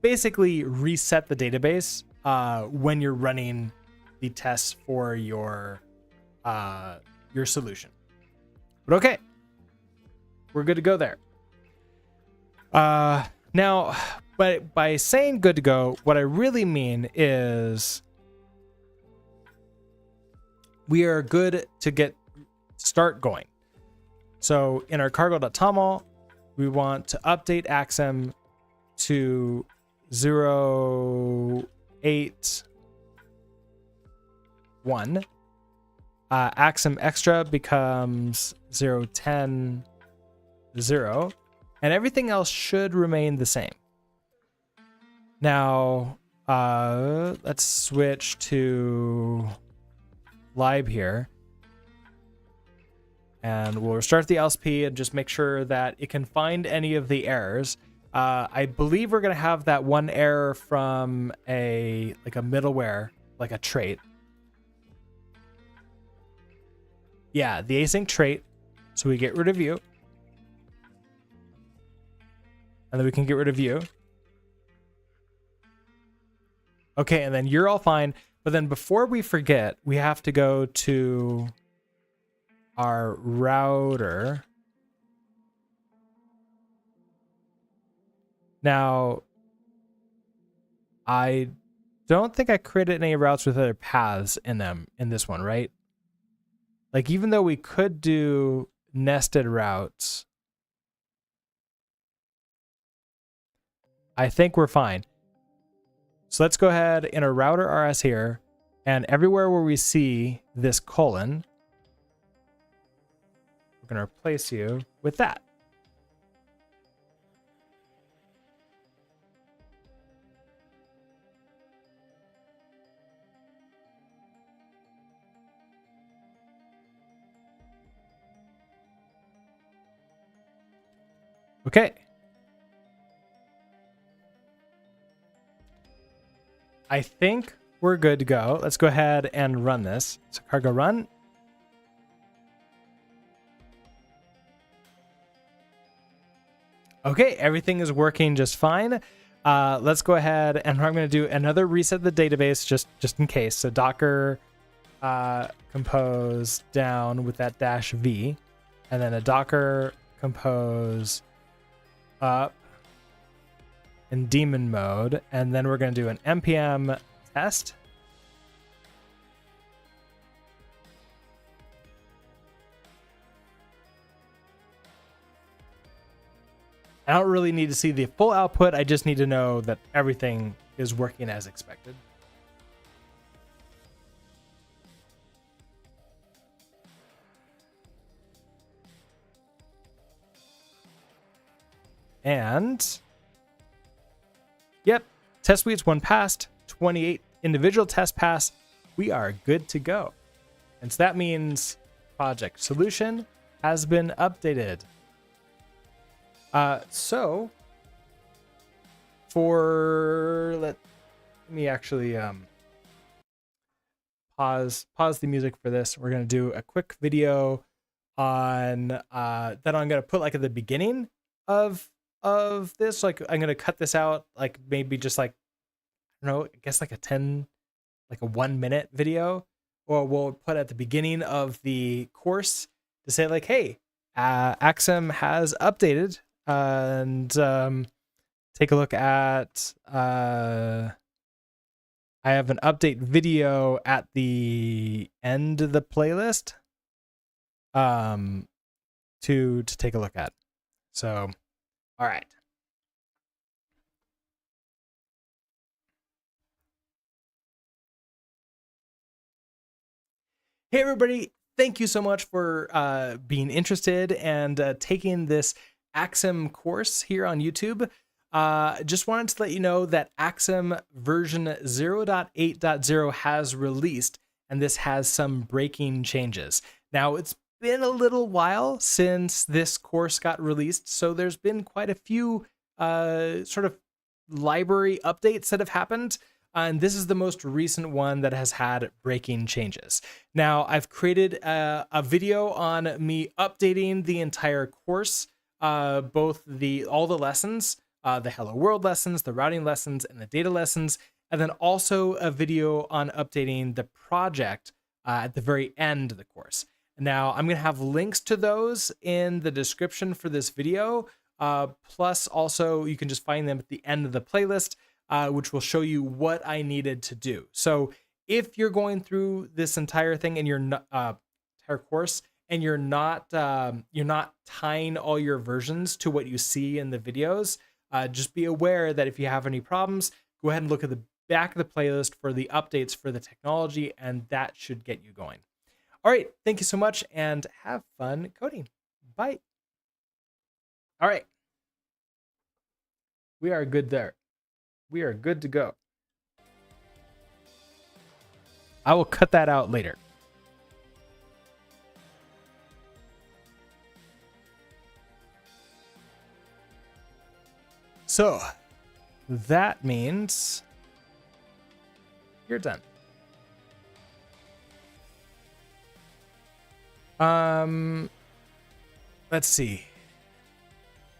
basically reset the database when you're running the tests for your solution. But okay, we're good to go there. Now, but by saying good to go, what I really mean is we are good to start going. So in our cargo.toml, we want to update Axum to 0.8.1. Axum extra becomes 0.10.0, and everything else should remain the same. Now, let's switch to lib here, and we'll restart the LSP and just make sure that it can find any of the errors. I believe we're going to have that one error from a middleware, like a trait. Yeah, the async trait. So we get rid of you. And then we can get rid of you. Okay, and then you're all fine. But then before we forget, we have to go to our router. Now, I don't think I created any routes with other paths in them in this one, right? Like, even though we could do nested routes, I think we're fine. So let's go ahead in a router RS here, and everywhere where we see this colon, we're going to replace you with that. Okay. I think we're good to go. Let's go ahead and run this. So cargo run. Okay, everything is working just fine. Let's go ahead and I'm going to do another reset of the database just in case. So Docker compose down with that -v, and then a Docker compose up in daemon mode, and then we're going to do an npm test. I don't really need to see the full output. I just need to know that everything is working as expected. And yep, test suites 1 passed, 28 individual tests pass. We are good to go. And so that means project solution has been updated. So for let me actually pause the music for this. We're gonna do a quick video on that I'm gonna put like at the beginning of this. Like I'm gonna cut this out, like maybe just like, I don't know, I guess like a 1 minute video, or we'll put at the beginning of the course to say like, hey, Axum has updated, and take a look at I have an update video at the end of the playlist to take a look at. So all right. Hey everybody, thank you so much for being interested and taking this Axum course here on YouTube. Just wanted to let you know that Axum version 0.8.0 has released, and this has some breaking changes. Now, it's been a little while since this course got released, so there's been quite a few sort of library updates that have happened. And this is the most recent one that has had breaking changes. Now, I've created a video on me updating the entire course, both all the lessons, the Hello World lessons, the routing lessons, and the data lessons, and then also a video on updating the project at the very end of the course. Now, I'm going to have links to those in the description for this video, plus also you can just find them at the end of the playlist, which will show you what I needed to do. So if you're going through this entire thing and you're not entire course and you're not tying all your versions to what you see in the videos, just be aware that if you have any problems, go ahead and look at the back of the playlist for the updates for the technology, and that should get you going. All right, thank you so much and have fun coding. Bye. All right. We are good there. We are good to go. I will cut that out later. So that means you're done. Let's see.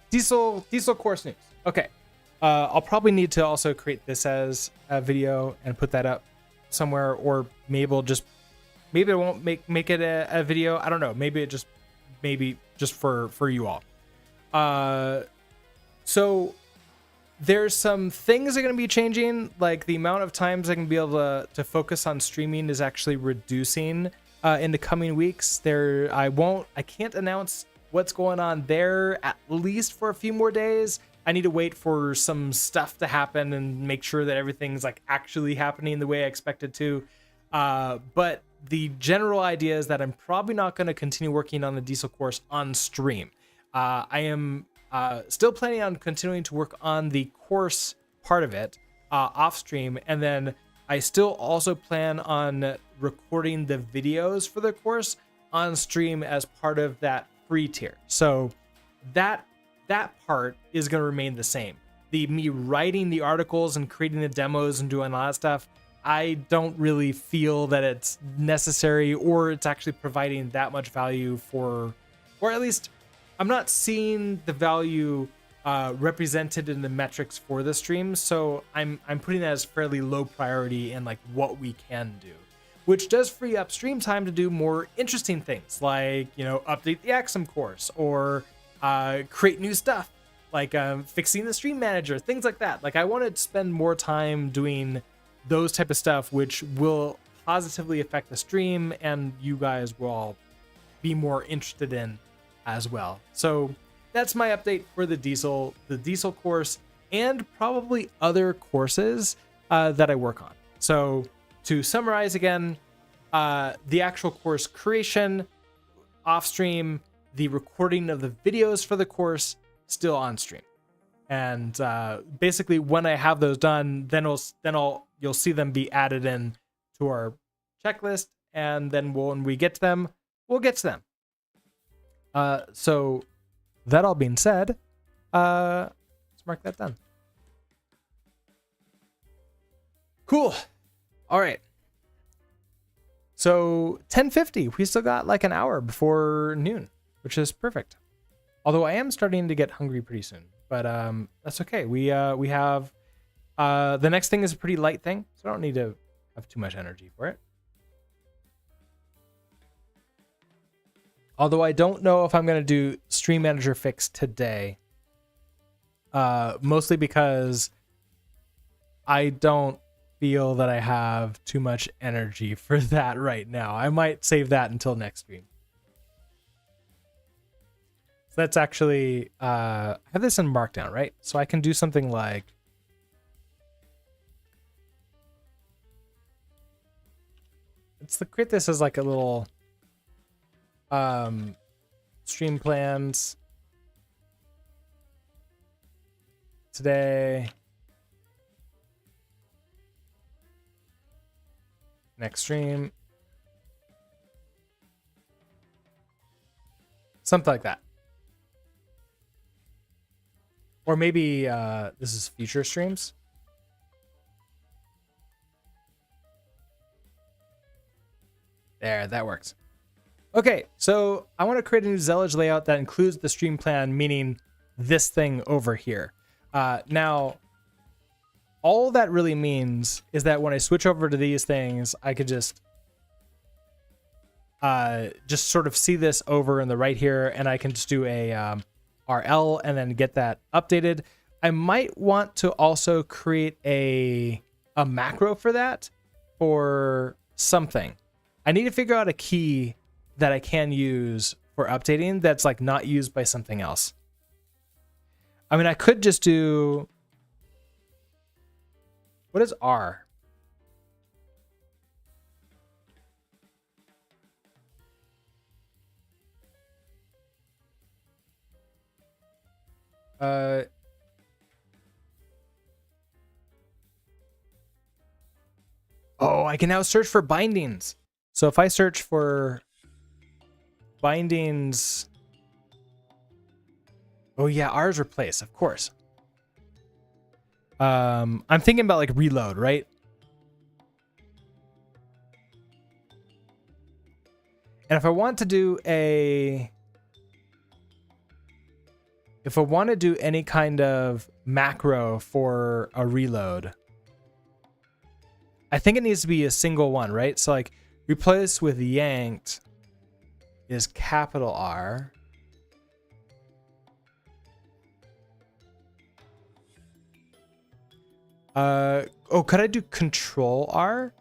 Diesel course news. Okay. I'll probably need to also create this as a video and put that up somewhere, or maybe maybe I won't make it a video. I don't know. Maybe just for you all. So there's some things that are going to be changing, like the amount of times I can be able to focus on streaming is actually reducing in the coming weeks. I can't announce what's going on there, at least for a few more days. I need to wait for some stuff to happen and make sure that everything's like actually happening the way I expect it to. But the general idea is that I'm probably not going to continue working on the diesel course on stream. I am still planning on continuing to work on the course part of it off stream, and then I still also plan on recording the videos for the course on stream as part of that free tier. So that part is going to remain the same. Me writing the articles and creating the demos and doing all that stuff, I don't really feel that it's necessary or it's actually providing that much value or at least I'm not seeing the value represented in the metrics for the stream. So I'm putting that as fairly low priority in like what we can do, which does free up stream time to do more interesting things like, update the Axum course or create new stuff like fixing the stream manager, things like that. Like I want to spend more time doing those type of stuff, which will positively affect the stream and you guys will all be more interested in as well. So that's my update for the diesel course and probably other courses that I work on. So to summarize again, the actual course creation off stream, the recording of the videos for the course still on stream. And basically when I have those done, then you'll see them be added in to our checklist. And then when we get to them, we'll get to them. So that all being said, let's mark that done. Cool. All right. So 10:50, we still got like an hour before noon, which is perfect. Although I am starting to get hungry pretty soon, but that's okay. We have the next thing is a pretty light thing, so I don't need to have too much energy for it. Although I don't know if I'm going to do Stream Manager Fix today, mostly because I don't feel that I have too much energy for that right now. I might save that until next stream. So that's actually, I have this in Markdown, right? So I can do something like, let's create this as like a little stream plans today, next stream, something like that. Or maybe this is future streams. There, that works. Okay, so I want to create a new Zellage layout that includes the stream plan, meaning this thing over here. Now, all that really means is that when I switch over to these things, I could just sort of see this over in the right here, and I can just do a RL and then get that updated. I might want to also create a macro for that or something. I need to figure out a key that I can use for updating that's like not used by something else. I mean, I could just do, what is R? Oh, I can now search for bindings. So if I search for bindings, oh yeah, R is replace, of course. I'm thinking about like reload, right? And if I want to do any kind of macro for a reload. I think it needs to be a single one, right? So like replace with yanked is capital R. Oh, could I do control R?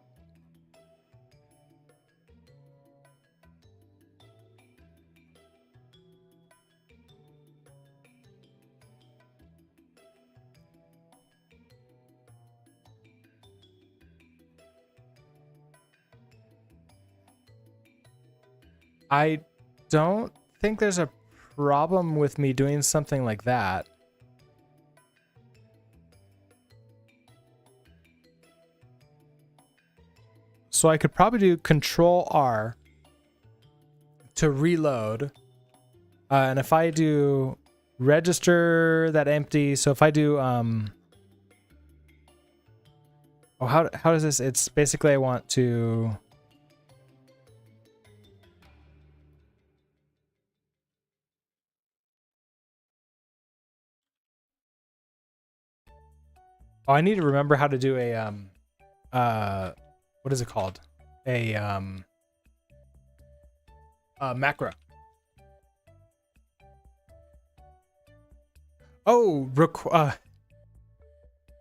I don't think there's a problem with me doing something like that. So I could probably do Control R to reload. And if I do register that empty, so if I do oh, how does this? It's basically I want to oh, I need to remember how to do a what is it called? A macro. Oh,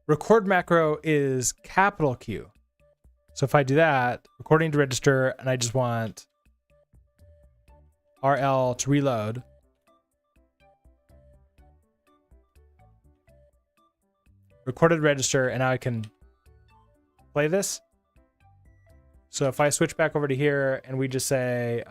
record macro is capital Q. So if I do that, recording to register, and I just want RL to reload. Recorded register, and now I can play this. So if I switch back over to here and we just say,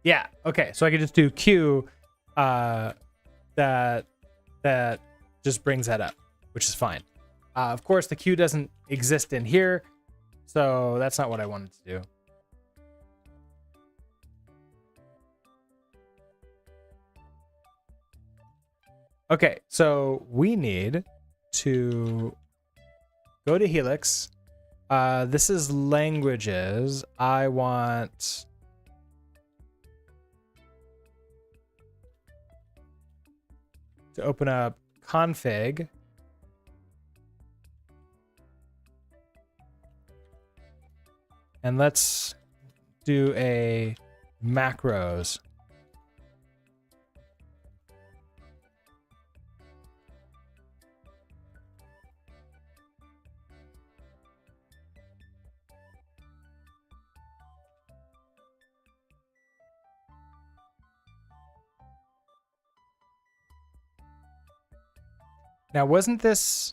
yeah, okay, so I could just do Q, that just brings that up, which is fine. Of course, the Q doesn't exist in here, so that's not what I wanted to do. Okay, so we need to go to Helix. This is languages. I want to open up config. And let's do a macros. Now, wasn't this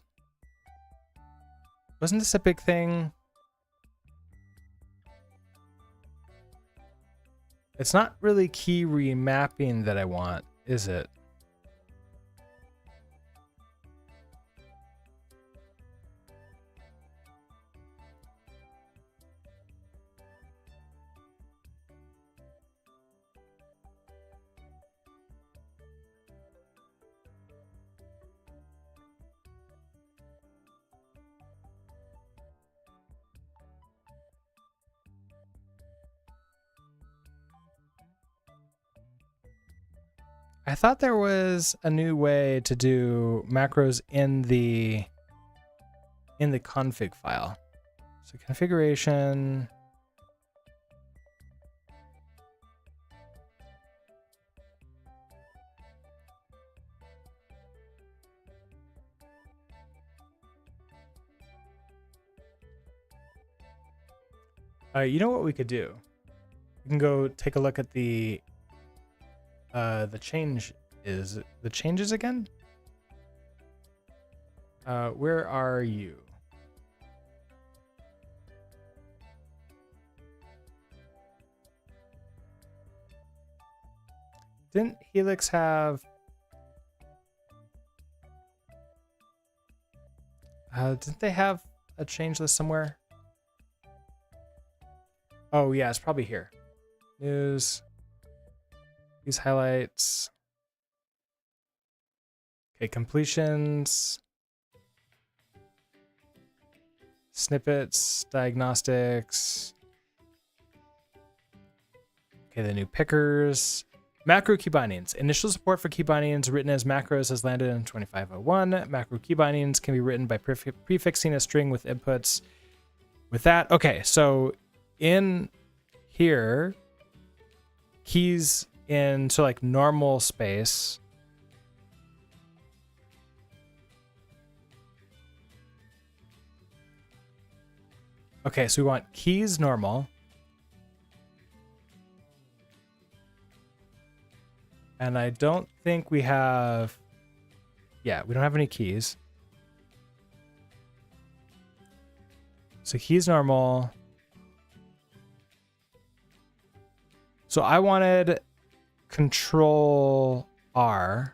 a big thing? It's not really key remapping that I want, is it? I thought there was a new way to do macros in the config file. So configuration. You know what we could do? We can go take a look at the changes again. Where are you? Didn't Helix have didn't they have a change list somewhere? Oh yeah, it's probably here. News. These highlights. Okay, completions. snippets, diagnostics. Okay, the new pickers. Macro key bindings. Initial support for key bindings written as macros has landed in 2501. Macro key bindings can be written by prefixing a string with inputs. With that, okay, so in here, keys in, so like normal space. Okay, so we want keys normal. And I don't think we have, yeah, we don't have any keys. So keys normal. So I wanted Control R.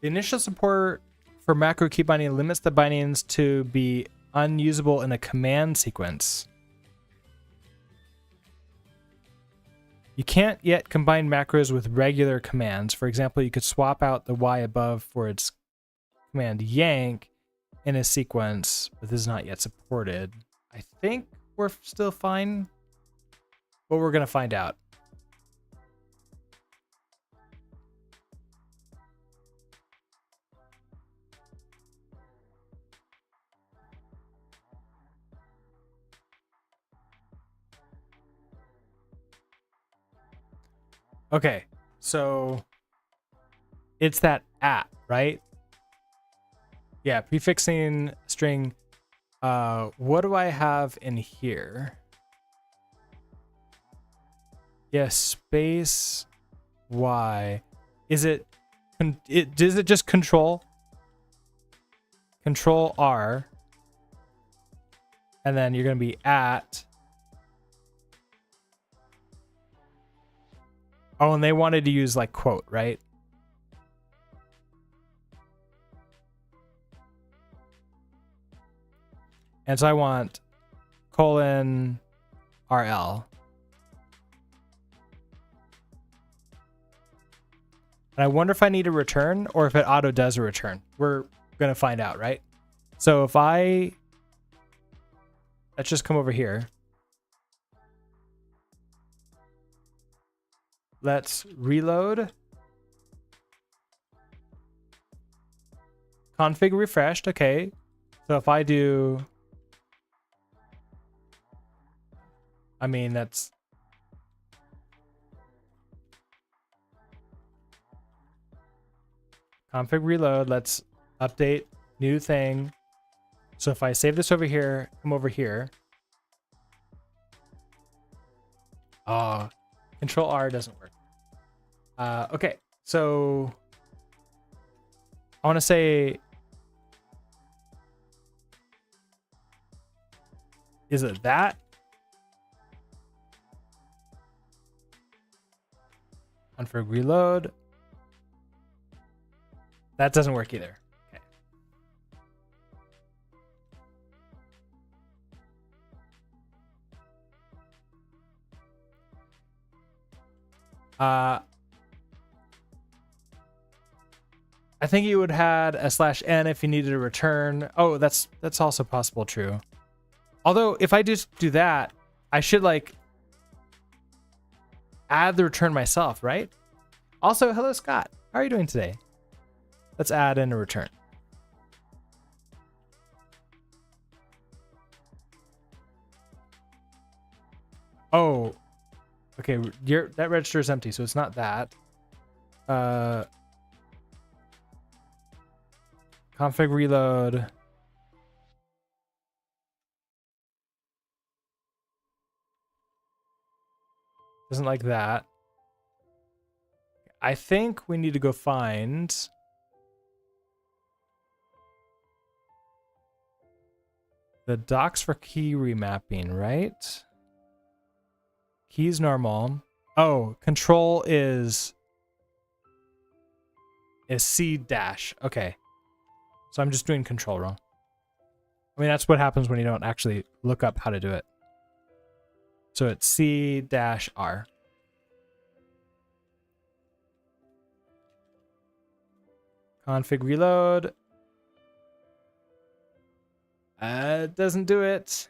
The initial support for macro key binding limits the bindings to be unusable in a command sequence. You can't yet combine macros with regular commands. For example, you could swap out the Y above for its command yank in a sequence, but this is not yet supported. I think we're still fine, but we're going to find out. Okay, so it's that at, right? Yeah, prefixing string. What do I have in here? Yeah, space Y. Is it, is it just control R? And then you're going to be at. Oh, and they wanted to use like quote, right? And so I want colon RL. And I wonder if I need a return or if it auto does a return. We're going to find out, right? So if let's just come over here. Let's reload. Config refreshed. Okay. So if I do, I mean, that's config reload. Let's update new thing. So if I save this over here, come over here. Oh, Control R doesn't work. Okay, so I want to say, is it that? Config reload. That doesn't work either. Okay. I think you would had a /n if you needed a return. Oh, that's also possible true. Although if I just do that, I should like add the return myself, right? Also, hello Scott. How are you doing today? Let's add in a return. Oh, okay. That register is empty, so it's not that. Config reload. Doesn't like that. I think we need to go find the docs for key remapping, right? Keys normal. Oh, control is C dash. Okay. So I'm just doing control wrong. I mean, that's what happens when you don't actually look up how to do it. So it's C-R. Config reload. It doesn't do it.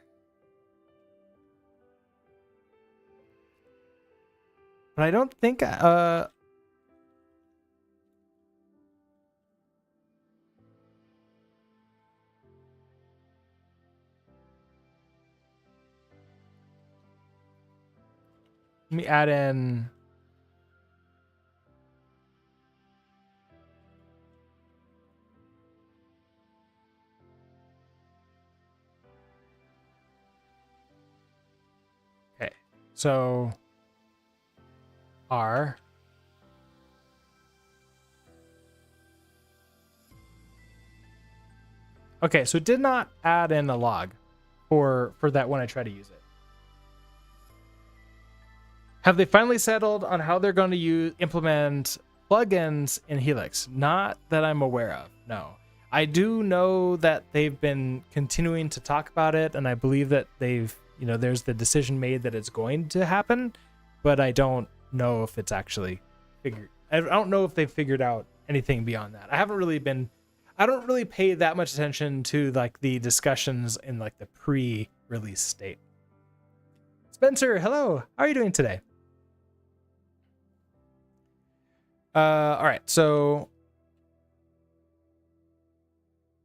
But I don't think let me add in. Okay, so R. Okay, so it did not add in a log for that when I try to use it. Have they finally settled on how they're going to implement plugins in Helix? Not that I'm aware of, no. I do know that they've been continuing to talk about it, and I believe that they've, there's the decision made that it's going to happen, but I don't know if it's actually figured. I don't know if they've figured out anything beyond that. I don't really pay that much attention to like the discussions in like the pre-release state. Spencer, hello. How are you doing today? All right, so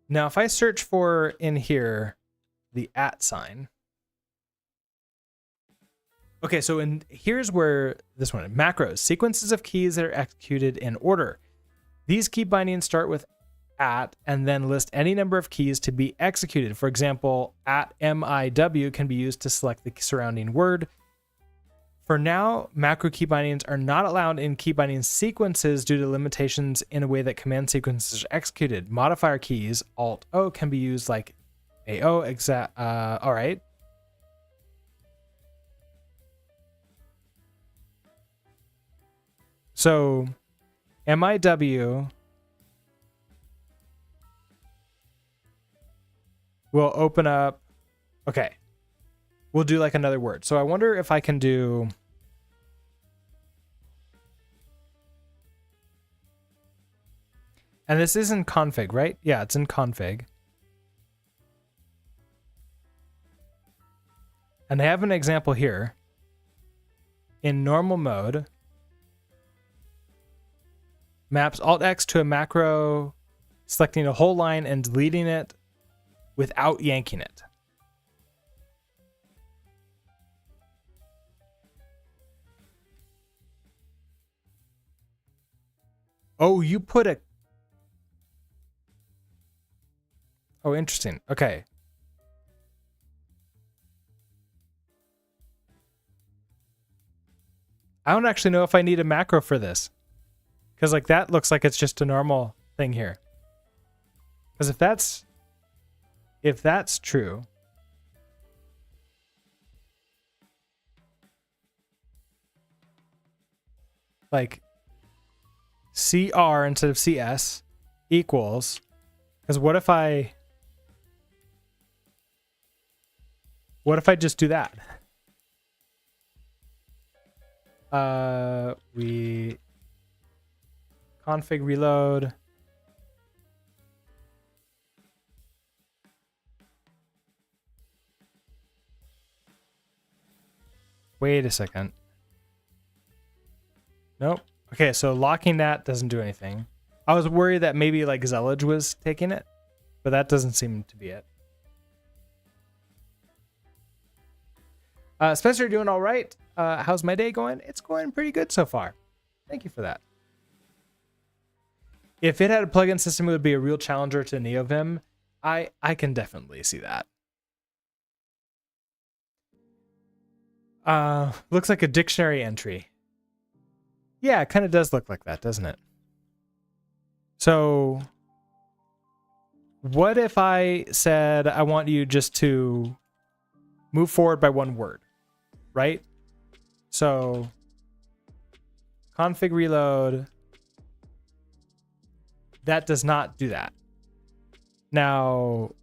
now if I search for in here the @ sign. Okay, so here's where this one, macros, sequences of keys that are executed in order. These key bindings start with @ and then list any number of keys to be executed. For example, @MIW can be used to select the surrounding word. For now, macro key bindings are not allowed in key binding sequences due to limitations in a way that command sequences are executed. Modifier keys, Alt-O, can be used like AO, all right. So MIW will open up, okay. We'll do like another word. So I wonder if I can do, and this is in config, right? Yeah, it's in config. And I have an example here. In normal mode, maps Alt-X to a macro, selecting a whole line and deleting it without yanking it. Oh, you put a... Oh, interesting. Okay. I don't actually know if I need a macro for this. Because like that looks like it's just a normal thing here. Because if that's true, like CR instead of CS equals, because what if I just do that? We config reload. Wait a second. Nope. Okay, so locking that doesn't do anything. I was worried that maybe like Zellage was taking it, but that doesn't seem to be it. Spencer, doing all right? How's my day going? It's going pretty good so far. Thank you for that. If it had a plugin system, it would be a real challenger to NeoVim. I can definitely see that. Looks like a dictionary entry. Yeah, it kind of does look like that, doesn't it? So what if I said I want you just to move forward by one word, right? So config reload, that does not do that. Now,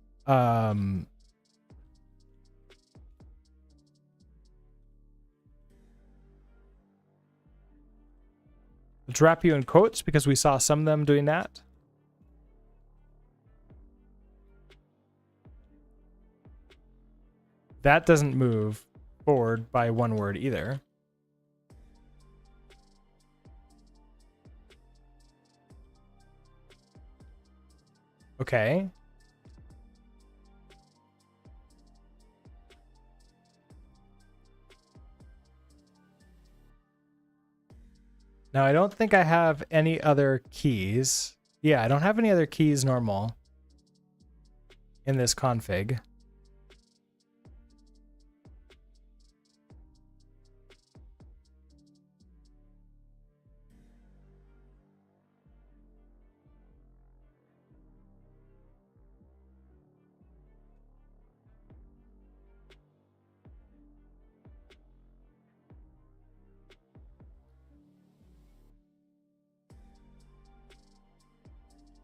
Let's wrap you in quotes because we saw some of them doing that. That doesn't move forward by one word either. Okay. Now, I don't think I have any other keys. Yeah, I don't have any other keys normal in this config.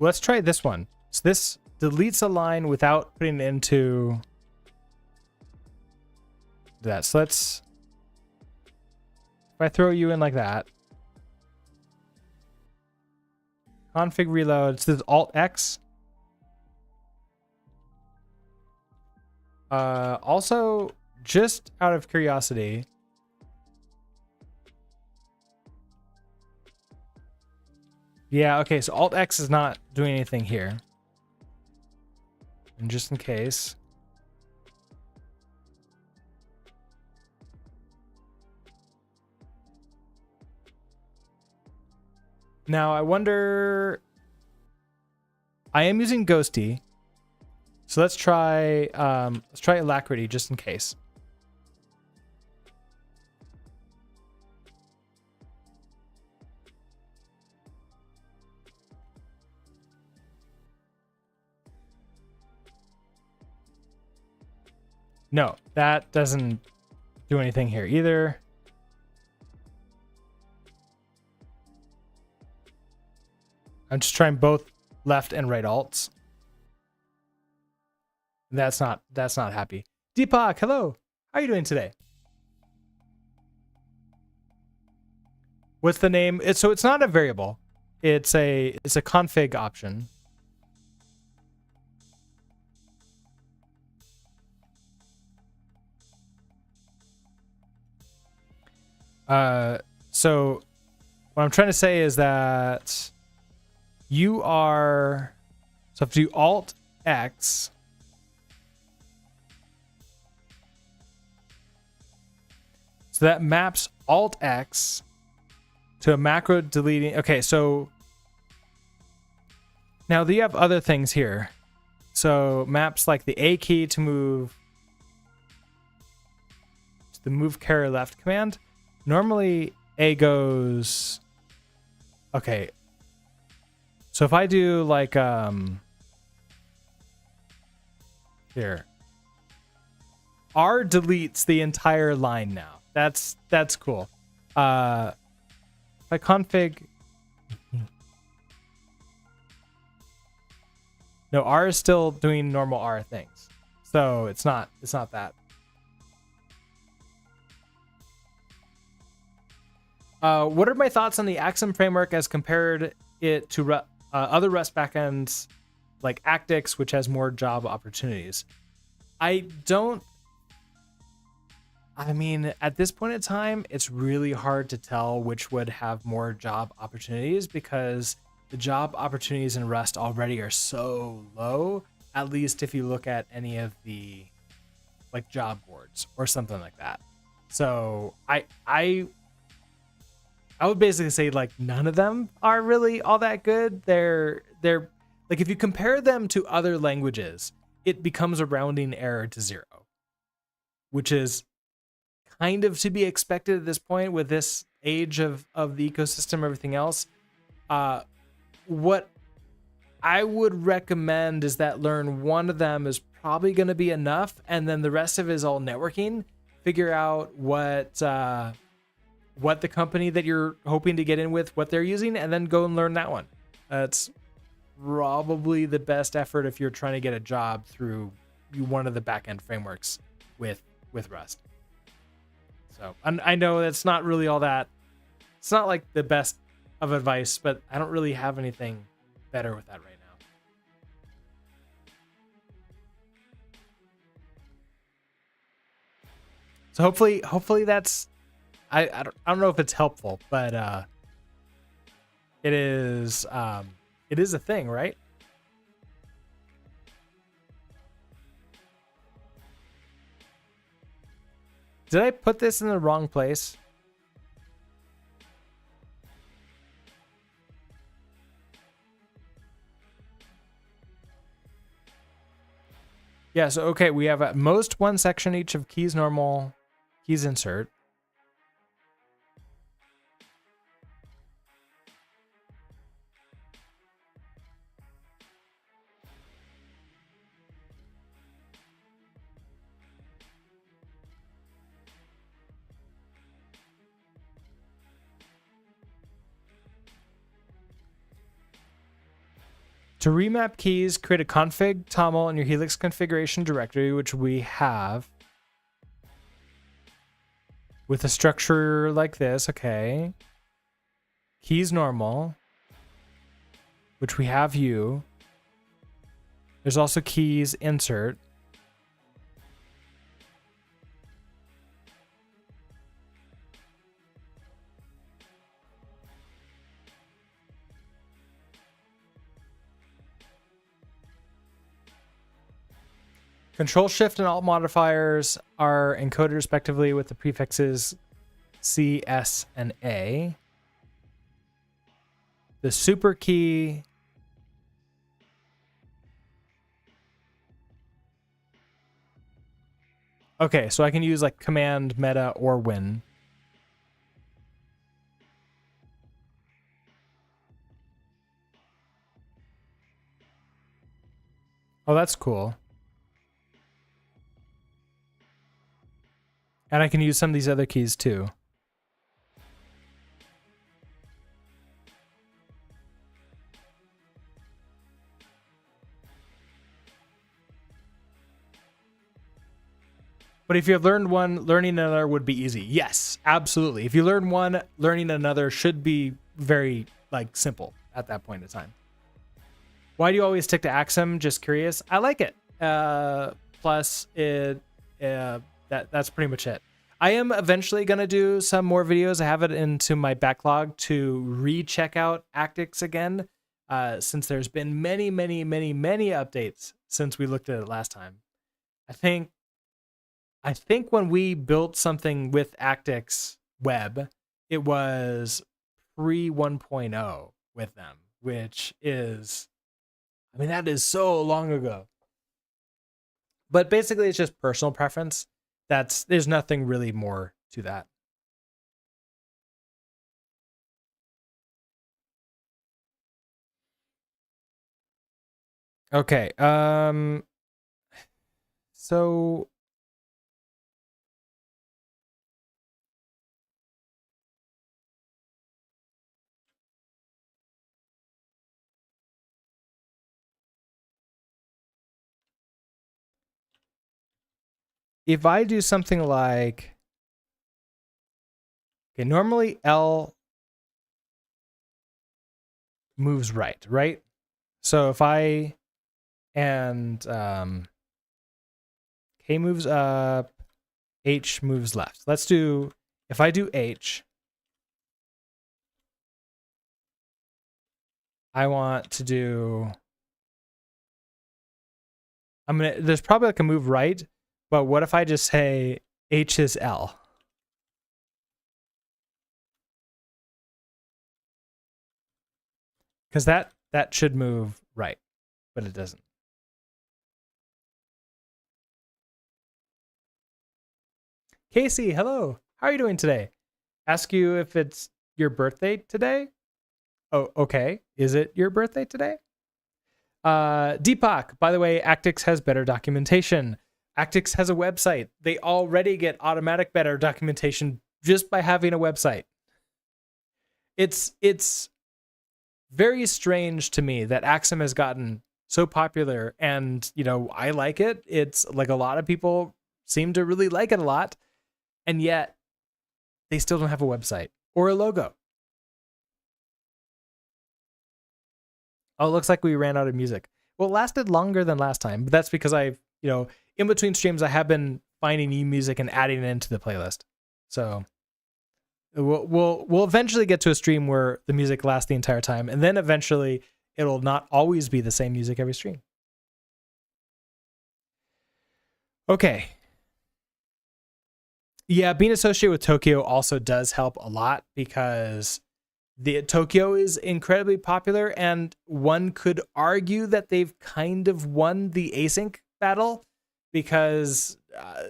Let's try this one. So this deletes a line without putting it into that. So let's, if I throw you in like that, config reload, so this is Alt X. Also, just out of curiosity, yeah, okay, so Alt X is not doing anything here. And just in case. Now I wonder, I am using Ghosty. So let's try Alacrity just in case. No, that doesn't do anything here either. I'm just trying both left and right alts. That's not happy. Deepak, hello. How are you doing today? What's the name? So it's not a variable. It's a config option. So what I'm trying to say is that you are, so if you do Alt X, so that maps Alt X to a macro deleting. Okay, so now you have other things here. So maps like the A key to move to the move carrier left command. Normally A goes, okay. So if I do like, here, R deletes the entire line now. That's cool. If I config, no, R is still doing normal R things. So it's not that. What are my thoughts on the Axum framework as compared it to other Rust backends like Actix, which has more job opportunities? I mean, at this point in time, it's really hard to tell which would have more job opportunities because the job opportunities in Rust already are so low, at least if you look at any of the like job boards or something like that. So I would basically say like none of them are really all that good. They're like, if you compare them to other languages, it becomes a rounding error to 0, which is kind of to be expected at this point with this age of the ecosystem, everything else. What I would recommend is that learn one of them is probably going to be enough, and then the rest of it is all networking. Figure out what the company that you're hoping to get in with, what they're using, and then go and learn that one. That's probably the best effort if you're trying to get a job through one of the backend frameworks with Rust. So I know that's not really all that. It's not like the best of advice, but I don't really have anything better with that right now. So hopefully that's I don't know if it's helpful, but it is a thing, right? Did I put this in the wrong place? Yeah, so okay, we have at most one section each of keys normal, keys insert. To remap keys, create a config toml in your Helix configuration directory, which we have. With a structure like this, okay. Keys normal, which we have you. There's also keys insert. Control Shift and Alt modifiers are encoded respectively with the prefixes C, S, and A. The super key okay, so I can use like command, meta, or win. Oh, that's cool. And I can use some of these other keys too. But if you have learned one, learning another would be easy. Yes, absolutely. If you learn one, learning another should be very like simple at that point in time. Why do you always stick to Axum? Just curious. I like it. Plus, that's pretty much it. I am eventually gonna do some more videos. I have it into my backlog to recheck out Actix again, since there's been many updates since we looked at it last time. I think when we built something with Actix Web, it was pre 1.0 with them, which is, I mean, that is so long ago. But basically, it's just personal preference. There's nothing really more to that. Okay. So if I do something like, okay, normally L moves right? So if I, and K moves up, H moves left. Let's do, if I do H, I want to do, there's probably like a move right, but what if I just say H is L? Because that should move right, but it doesn't. Casey, hello. How are you doing today? Ask you if it's your birthday today. Oh, okay. Is it your birthday today? Deepak, by the way, Actix has better documentation. Actix has a website. They already get automatic better documentation just by having a website. It's very strange to me that Axum has gotten so popular, and I like it. It's like a lot of people seem to really like it a lot, and yet they still don't have a website or a logo. Oh, it looks like we ran out of music. Well, it lasted longer than last time, but that's because I've, in between streams, I have been finding new music and adding it into the playlist. So we'll eventually get to a stream where the music lasts the entire time, and then eventually it'll not always be the same music every stream. Okay. Yeah, being associated with Tokyo also does help a lot because the Tokyo is incredibly popular, and one could argue that they've kind of won the async battle because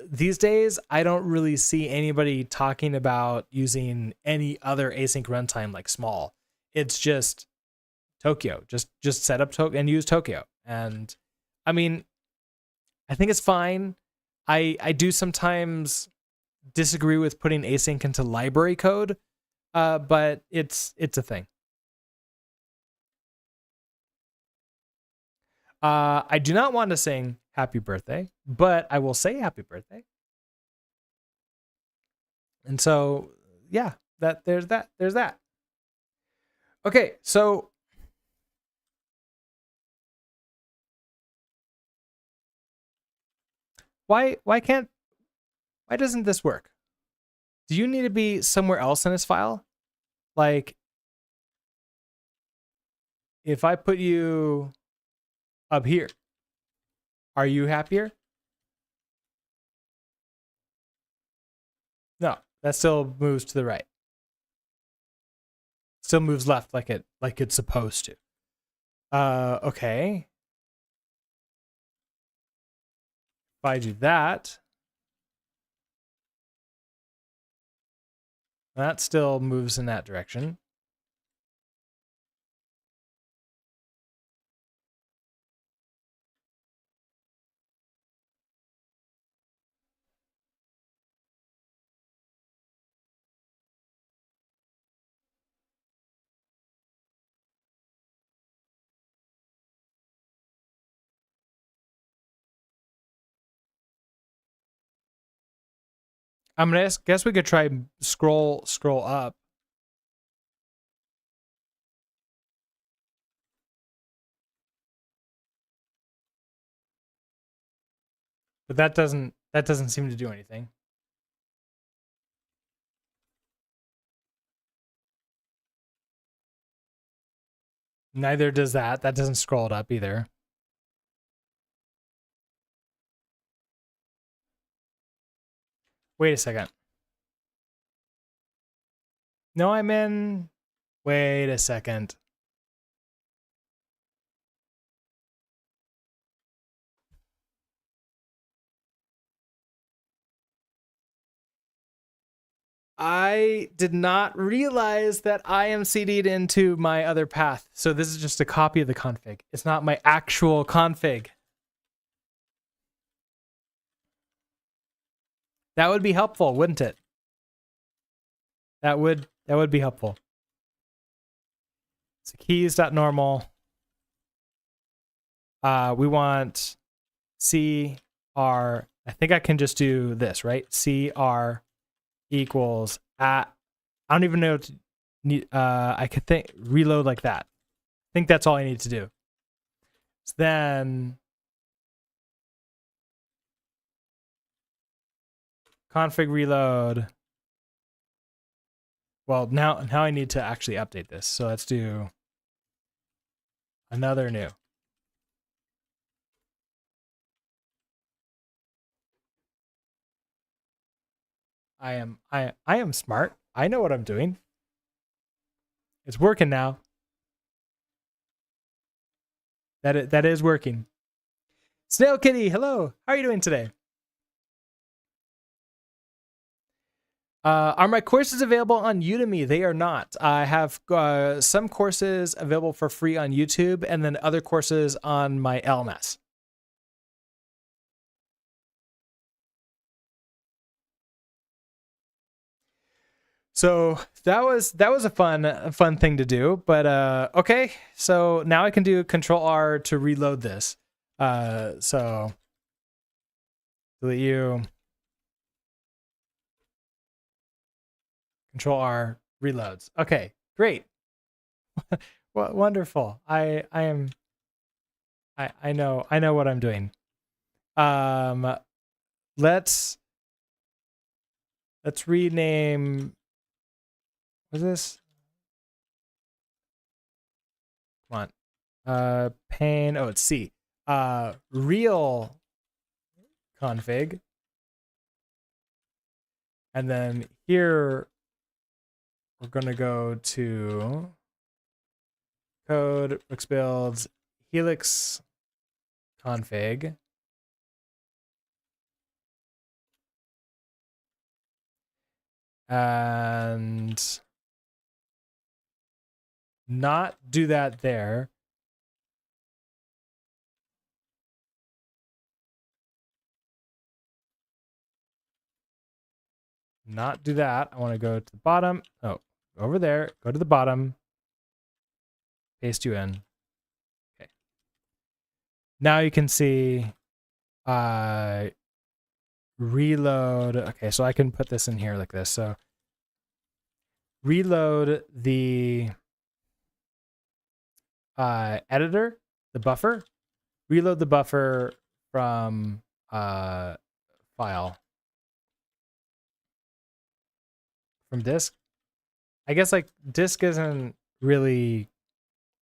these days I don't really see anybody talking about using any other async runtime like small. It's just Tokyo. Just set up Tokyo and use Tokyo. And I mean, I think it's fine. I do sometimes disagree with putting async into library code. But it's a thing. I do not want to sing happy birthday, but I will say happy birthday. And so, yeah, there's that. Okay, so why doesn't this work? Do you need to be somewhere else in this file? Like, if I put you up here, are you happier? No, that still moves to the right. Still moves left like it's supposed to. Okay. If I do that, that still moves in that direction. I'm gonna guess we could try scroll up. But that doesn't seem to do anything. Neither does that. That doesn't scroll it up either. Wait a second. No, I'm in. Wait a second. I did not realize that I am CD'd into my other path. So this is just a copy of the config. It's not my actual config. That would be helpful, wouldn't it? That would be helpful. So keys.normal. We want CR. I think I can just do this, right? CR equals at, I don't even know I could think reload like that. I think that's all I need to do. So then config reload. Well, now I need to actually update this. So let's do another new. I am smart. I know what I'm doing. It's working now. That is working. Snail Kitty, hello. How are you doing today? Are my courses available on Udemy? They are not. I have some courses available for free on YouTube and then other courses on my LMS. So that was a fun thing to do, but okay. So now I can do Control R to reload this. So delete you. Control R reloads. Okay, great. Wonderful. I know what I'm doing. Let's rename. What's this? Come on. Pane. Oh, it's C. Real config. And then here we're gonna go to code, Wix builds, Helix config. And not do that there. Not do that. I want to go to the bottom. Oh, over there. Go to the bottom. Paste you in. Okay. Now you can see reload. Okay, so I can put this in here like this. So reload the editor, the buffer. Reload the buffer from file. From disk. I guess like disk isn't really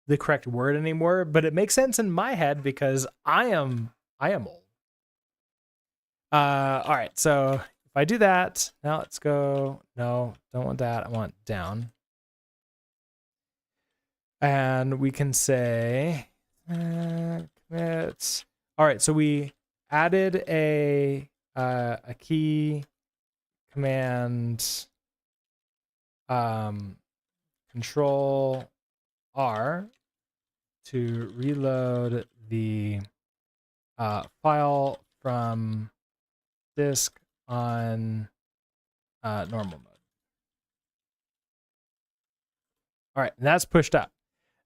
the correct word anymore, but it makes sense in my head because I am old. All right, so if I do that, now let's go. No, don't want that. I want down. And we can say commit. All right, so we added a key command control R to reload the file from disk on normal mode. All right, and that's pushed up.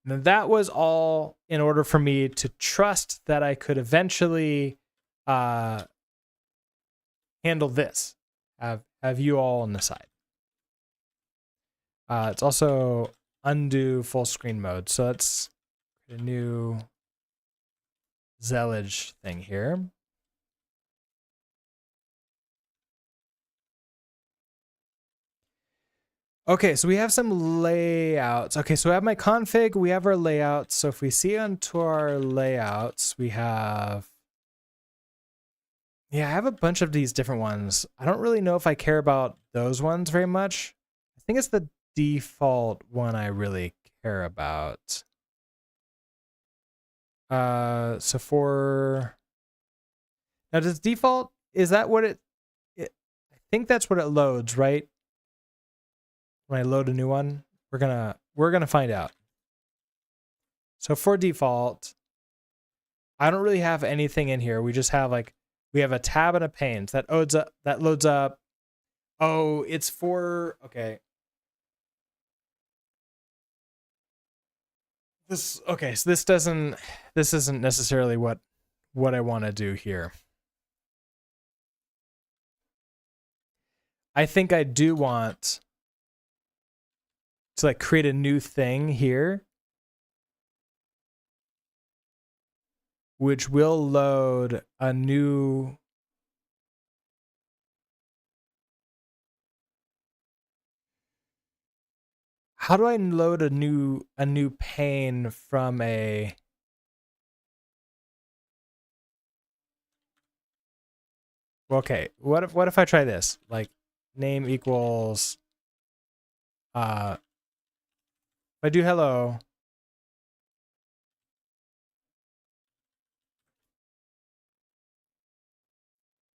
Now that was all in order for me to trust that I could eventually handle this. Have you all on the side. It's also undo full screen mode. So let's create a new Zellage thing here. Okay, so we have some layouts. Okay, so I have my config, we have our layouts. So if we see onto our layouts, we have, yeah, I have a bunch of these different ones. I don't really know if I care about those ones very much. I think it's the default one I really care about. So for, now does default, is that what it I think that's what it loads, right? When I load a new one, we're gonna find out. So for default, I don't really have anything in here. We just have like, we have a tab and a pane. So that loads up. Oh, it's for, okay. Okay, so this isn't necessarily what I want to do here. I think I do want to like create a new thing here, which will load a new, how do I load a new pane from a, okay, what if I try this? Like name equals if I do hello.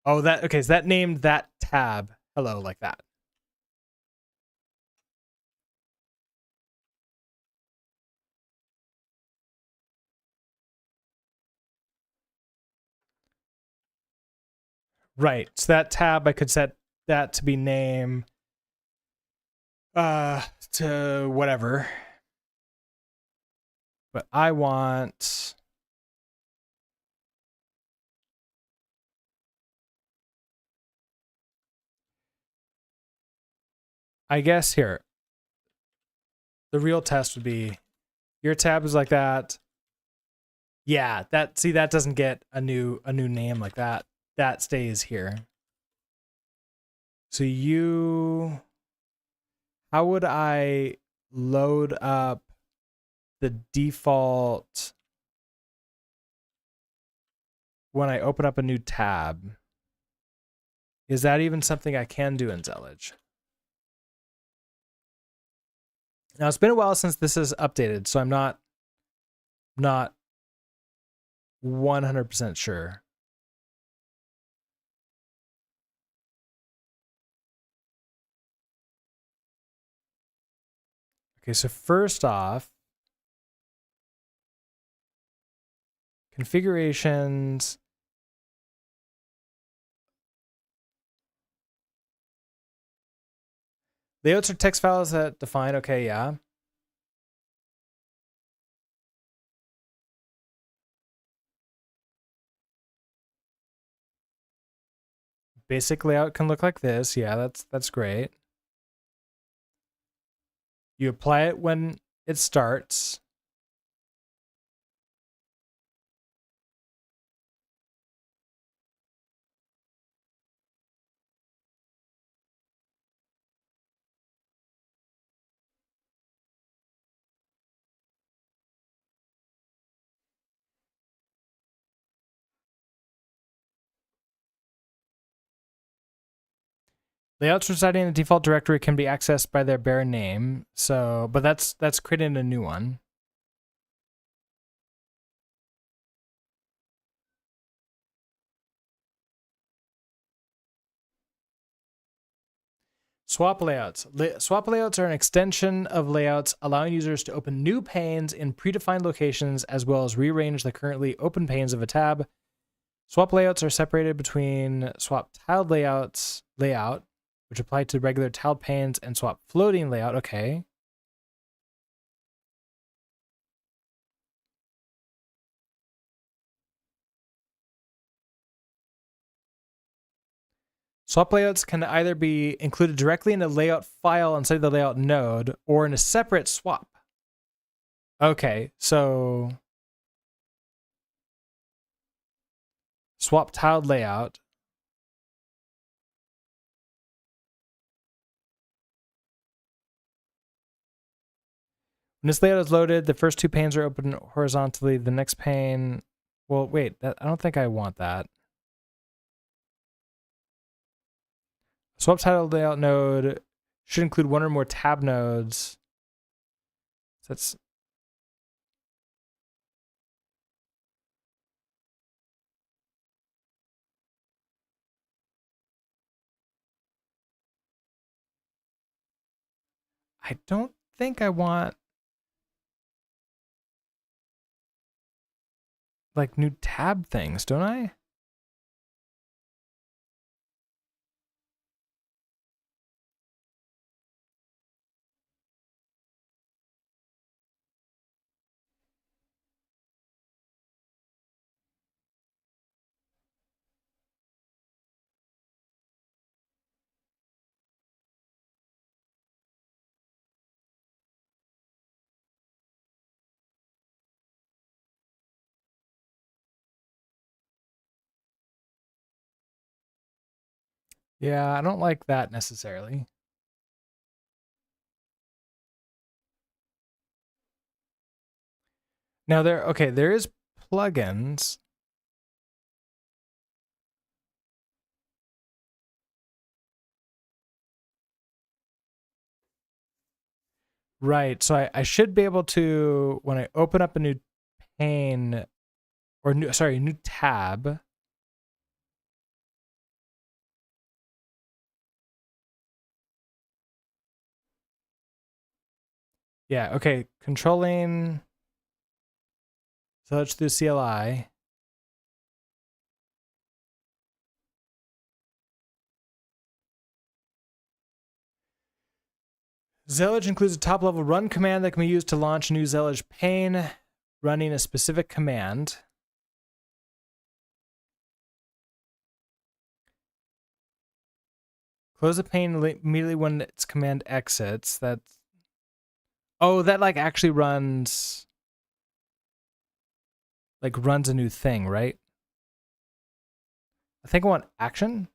Oh, that, okay, so that named that tab hello like that. Right. So that tab I could set that to be name to whatever. But I want, I guess here, the real test would be Your tab is like that. Yeah, that doesn't get a new name like that. That stays here. So how would I load up the default when I open up a new tab? Is that even something I can do in Zellage? Now it's been a while since this is updated, so I'm not 100% sure. Okay, so first off, configurations. Layouts are text files that define, okay, yeah. Basic layout can look like this. Yeah, that's great. You apply it when it starts. Layouts residing in the default directory can be accessed by their bare name. So, but that's creating a new one. Swap layouts. Swap layouts are an extension of layouts allowing users to open new panes in predefined locations as well as rearrange the currently open panes of a tab. Swap layouts are separated between swap tiled layout, which apply to regular tiled panes, and swap floating layout. Okay. Swap layouts can either be included directly in a layout file inside the layout node or in a separate swap. Okay, so swap tiled layout. When this layout is loaded, the first two panes are open horizontally. The next pane, well, wait, I don't think I want that. Swap tiled layout node should include one or more tab nodes. That's I don't think I want like new tab things, don't I? Yeah, I don't like that necessarily. Now there is plugins. Right. So I should be able to, when I open up a new pane or new tab. Yeah, okay. Controlling search through CLI. Zellage includes a top-level run command that can be used to launch a new Zellage pane running a specific command. Close the pane immediately when its command exits. That like actually runs. like runs a new thing, right? I think I want action.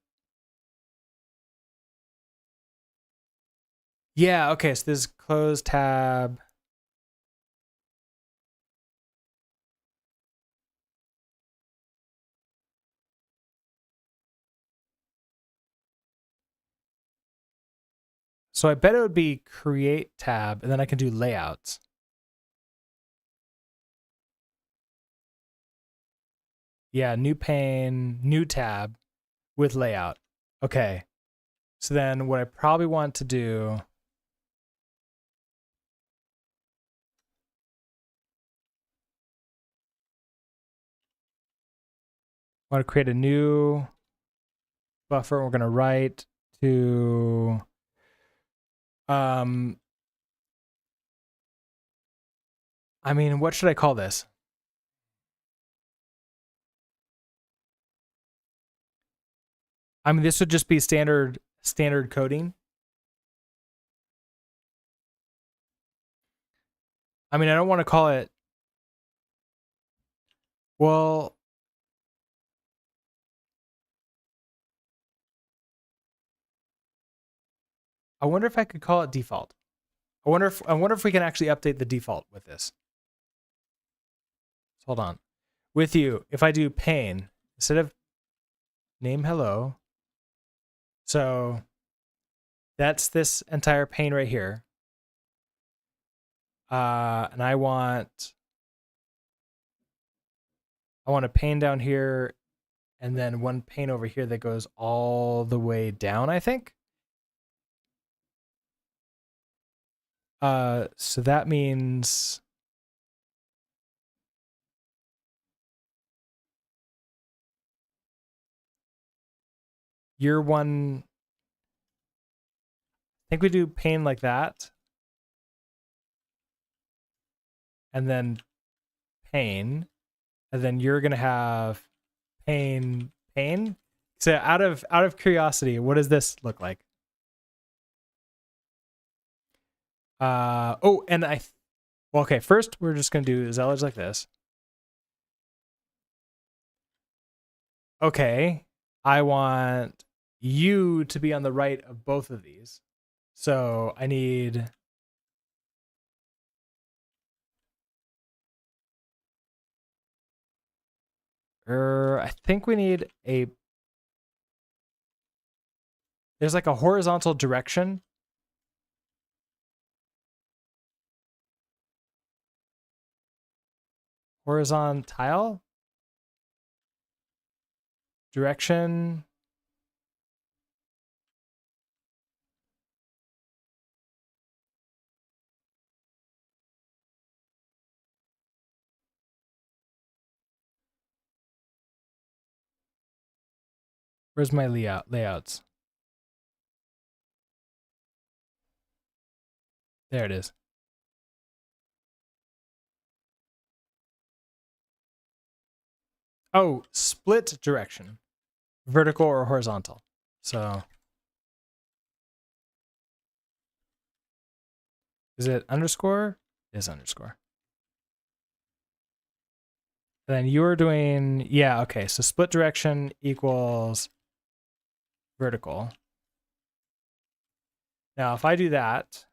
Yeah, okay, so this is close tab. So I bet it would be create tab, and then I can do layouts. Yeah, new pane, new tab with layout. Okay. So then what I probably want to do, I want to create a new buffer. We're going to write to I mean, what should I call this? I mean, this would just be standard coding. I mean, I don't want to call it. Well, I wonder if I could call it default. I wonder if we can actually update the default with this. Hold on. With you, if I do pane instead of name hello, so that's this entire pane right here. And I want a pane down here, and then one pane over here that goes all the way down, I think. So that means you're one. I think we do pane like that, and then pane, and then you're gonna have pane. So out of curiosity, what does this look like? Oh, and well, okay, first we're just gonna do zellage like this. Okay, I want you to be on the right of both of these. So I need I think we need there's like a horizontal direction. Horizontal direction. Where's my layouts? There it is. Oh, split direction, vertical or horizontal. So is it underscore? It is underscore. And then you're doing, yeah, okay. So split direction equals vertical. Now, if I do that,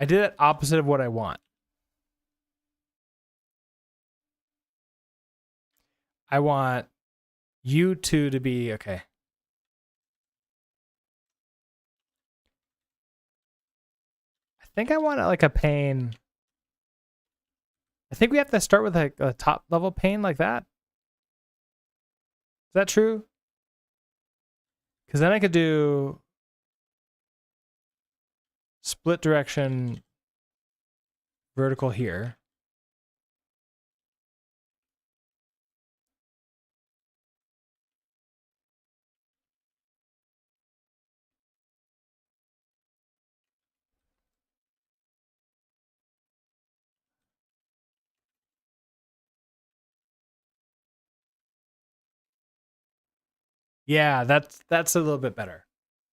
I did it opposite of what I want. I want you two to be, okay. I think I want like a pane. I think we have to start with like a top level pane like that. Is that true? Because then I could do split direction vertical here. Yeah, that's a little bit better.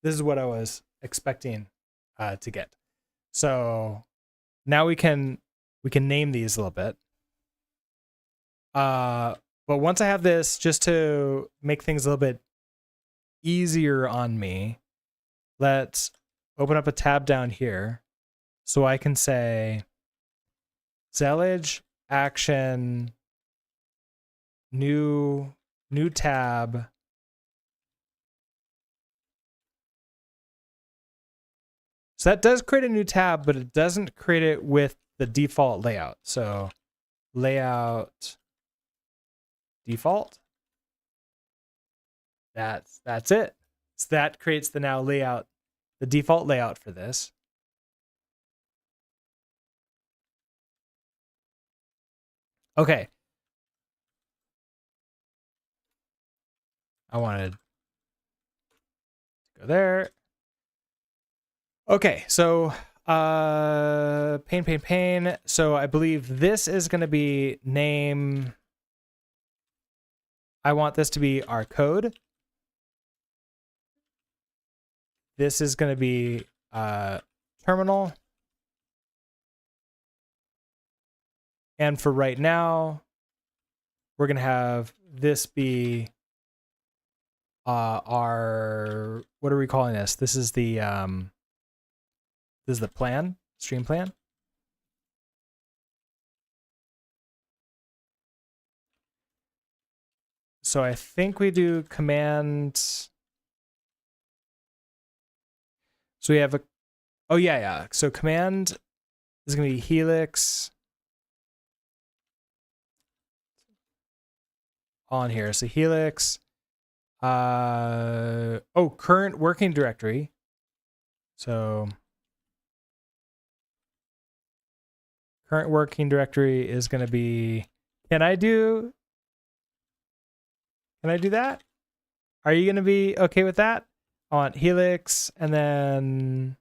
This is what I was expecting to get. So now we can name these a little bit. But once I have this, just to make things a little bit easier on me, let's open up a tab down here so I can say Zellage action new tab. So that does create a new tab, but it doesn't create it with the default layout. So layout default. That's it. So that creates the now layout, the default layout for this. Okay. I wanted to go there. Okay, so pain. So I believe this is going to be name. I want this to be our code. This is going to be terminal. And for right now, we're going to have this be our, what are we calling this? This is the plan, stream plan. So I think we do command. So we have a, oh yeah. So command is going to be helix on here. So helix, current working directory. So current working directory is going to be, can I do that? Are you going to be okay with that? I want helix, and then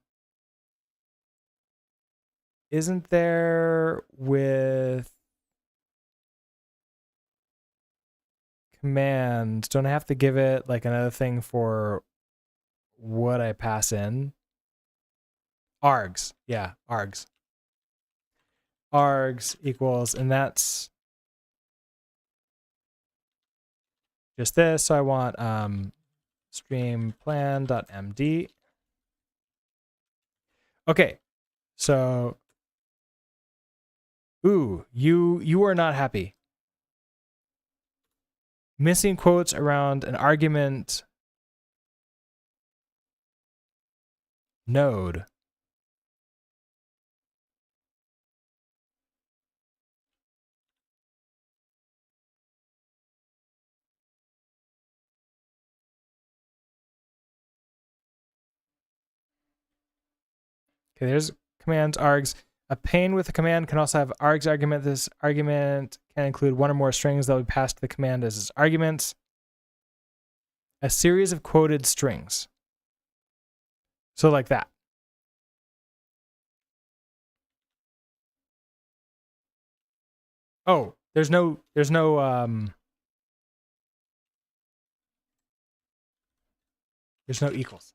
isn't there with command, don't I have to give it like another thing for what I pass in? Args. Yeah, args. Args equals, and that's just this. So I want stream plan.md. Okay. So you are not happy. Missing quotes around an argument node. Okay, there's commands args. A pane with a command can also have args argument. This argument can include one or more strings that will be passed to the command as its arguments. A series of quoted strings. So like that. Oh, there's no equals.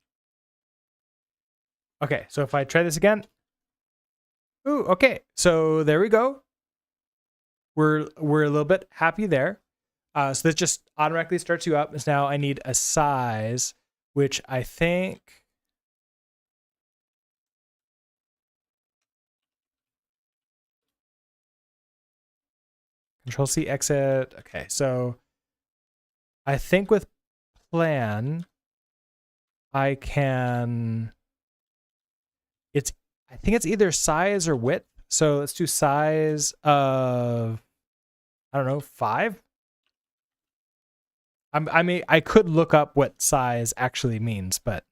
Okay, so if I try this again. Ooh, okay. So there we go. We're a little bit happy there. So this just automatically starts you up. So now I need a size, which I think Control C exit. Okay, so I think with plan, I can. I think it's either size or width. So let's do size of, I don't know, 5. I could look up what size actually means, but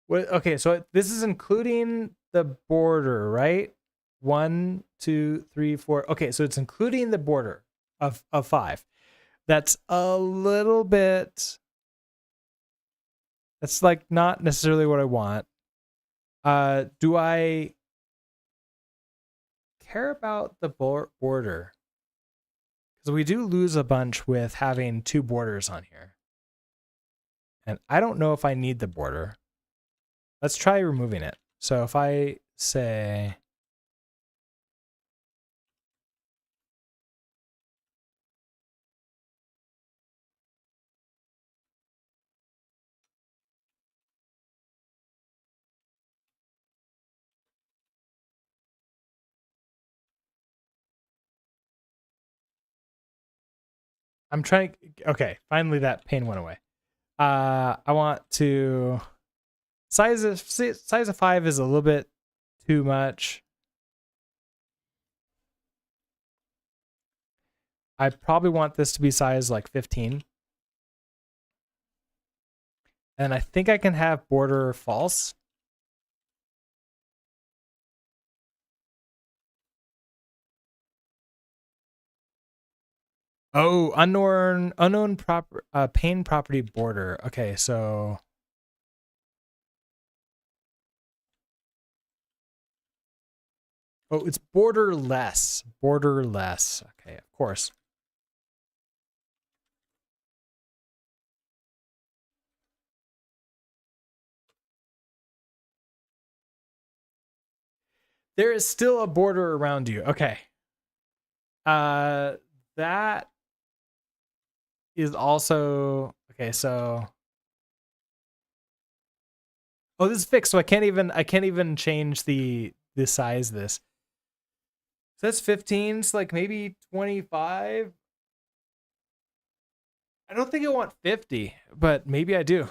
okay, so this is including the border, right? 1, 2, 3, 4. Okay, so it's including the border of 5. That's a little bit. That's like not necessarily what I want. Do I care about the border? Because we do lose a bunch with having two borders on here. And I don't know if I need the border. Let's try removing it. So if I say... I'm trying... Okay, finally that pain went away. I want to... Size of 5 is a little bit too much. I probably want this to be size like 15. And I think I can have border false. Oh, unknown proper pane property border. Okay, so oh, it's borderless. Borderless. Okay, of course. There is still a border around you. Okay. That is also okay, so oh, this is fixed, so I can't even change the size of this. So that's 15, so like maybe 25. I don't think I want 50, but maybe I do.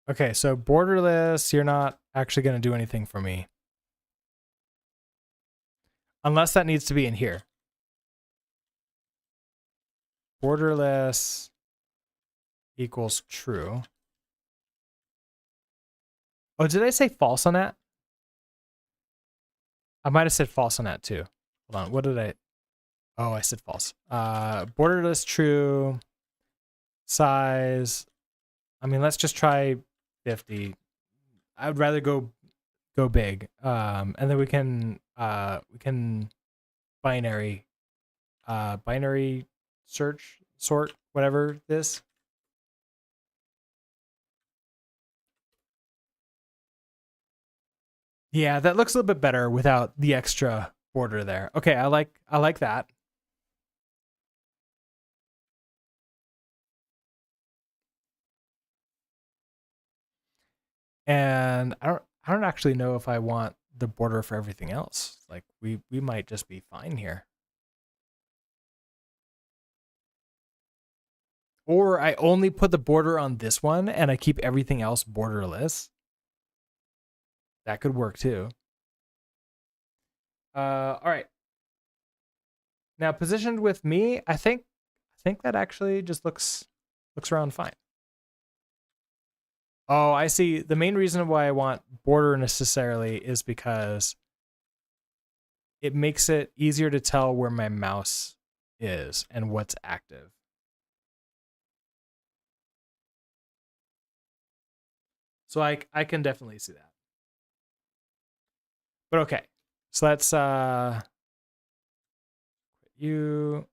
Okay, so borderless, you're not actually going to do anything for me. Unless that needs to be in here. Borderless equals true. Oh, did I say false on that? I might have said false on that too. Hold on, what did I... Oh, I said false. Borderless true. Size. I mean, let's just try 50. I would rather go big. And then we can binary search, sort, whatever this. Yeah, that looks a little bit better without the extra border there. Okay, I like that. And I don't actually know if I want the border for everything else. Like we might just be fine here. Or I only put the border on this one and I keep everything else borderless. That could work too. All right. Now positioned with me, I think that actually just looks around fine. Oh, I see. The main reason why I want border necessarily is because it makes it easier to tell where my mouse is and what's active. So I can definitely see that. But okay. So let's you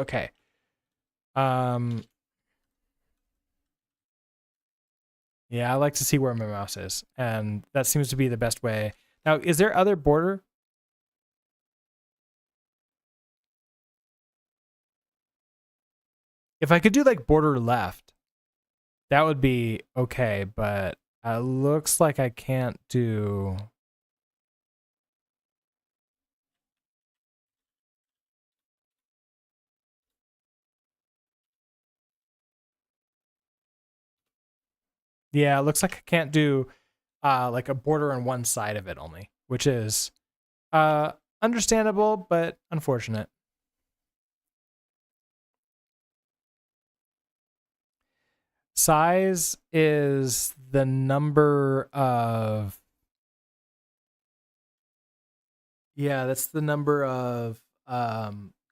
okay. Yeah, I like to see where my mouse is, and that seems to be the best way. Now, is there other border? If I could do like border left, that would be okay, but it looks like I can't do... Yeah, it looks like I can't do like a border on one side of it only, which is understandable, but unfortunate. size is the number of, yeah, that's the number of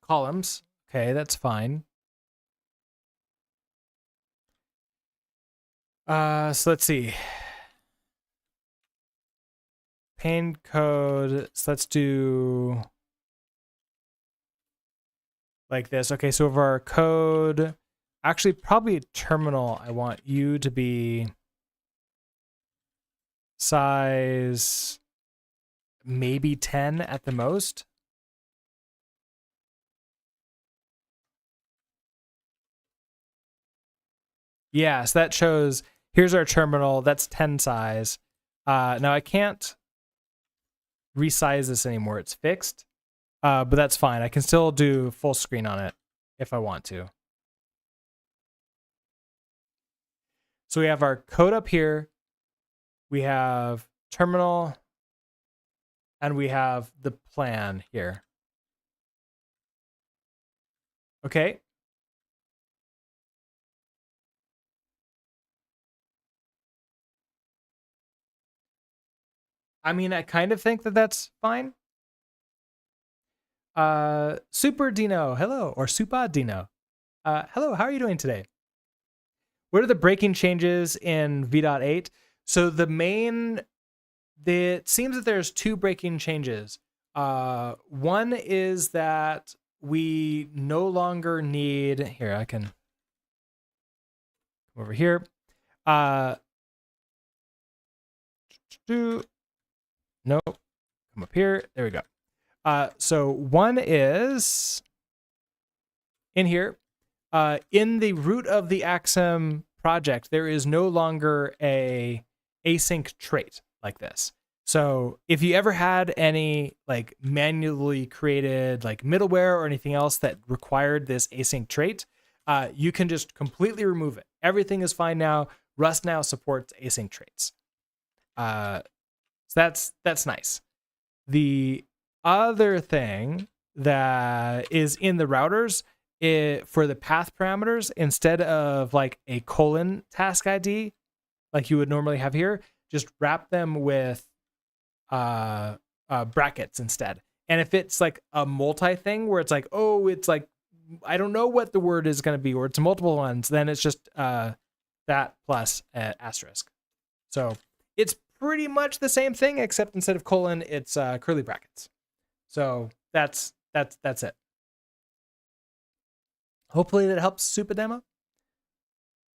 columns. Okay, that's fine. So let's see. Pane code. So let's do like this. Okay, so of our code, actually probably terminal, I want you to be size maybe 10 at the most. Yeah, so that shows, here's our terminal, that's 10 size. Now I can't resize this anymore, it's fixed, but that's fine. I can still do full screen on it if I want to. So we have our code up here, we have terminal, and we have the plan here. Okay. I mean, I kind of think that that's fine. Super Dino, hello, or Supa Dino. Hello, how are you doing today? What are the breaking changes in v.8? So it seems that there's two breaking changes. One is that we no longer need, here, I can come over here. Nope, come up here, there we go. So one is in here, in the root of the Axum project, there is no longer a async trait like this. So if you ever had any like manually created like middleware or anything else that required this async trait, you can just completely remove it. Everything is fine now. Rust now supports async traits. So that's nice. The other thing that is in the routers, for the path parameters, instead of like a colon task ID like you would normally have here, just wrap them with brackets instead. And if it's like a multi thing where it's like, oh, it's like, I don't know what the word is going to be, or it's multiple ones, then it's just that plus asterisk. So it's pretty much the same thing, except instead of colon, it's curly brackets. So that's it. Hopefully that helps Super Demo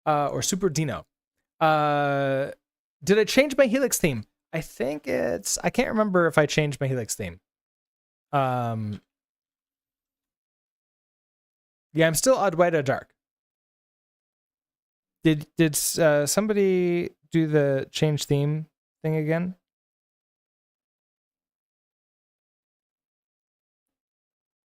or Super Dino. Did I change my Helix theme? I think I can't remember if I changed my Helix theme. Yeah, I'm still odd white or dark. Did somebody do the change theme thing again?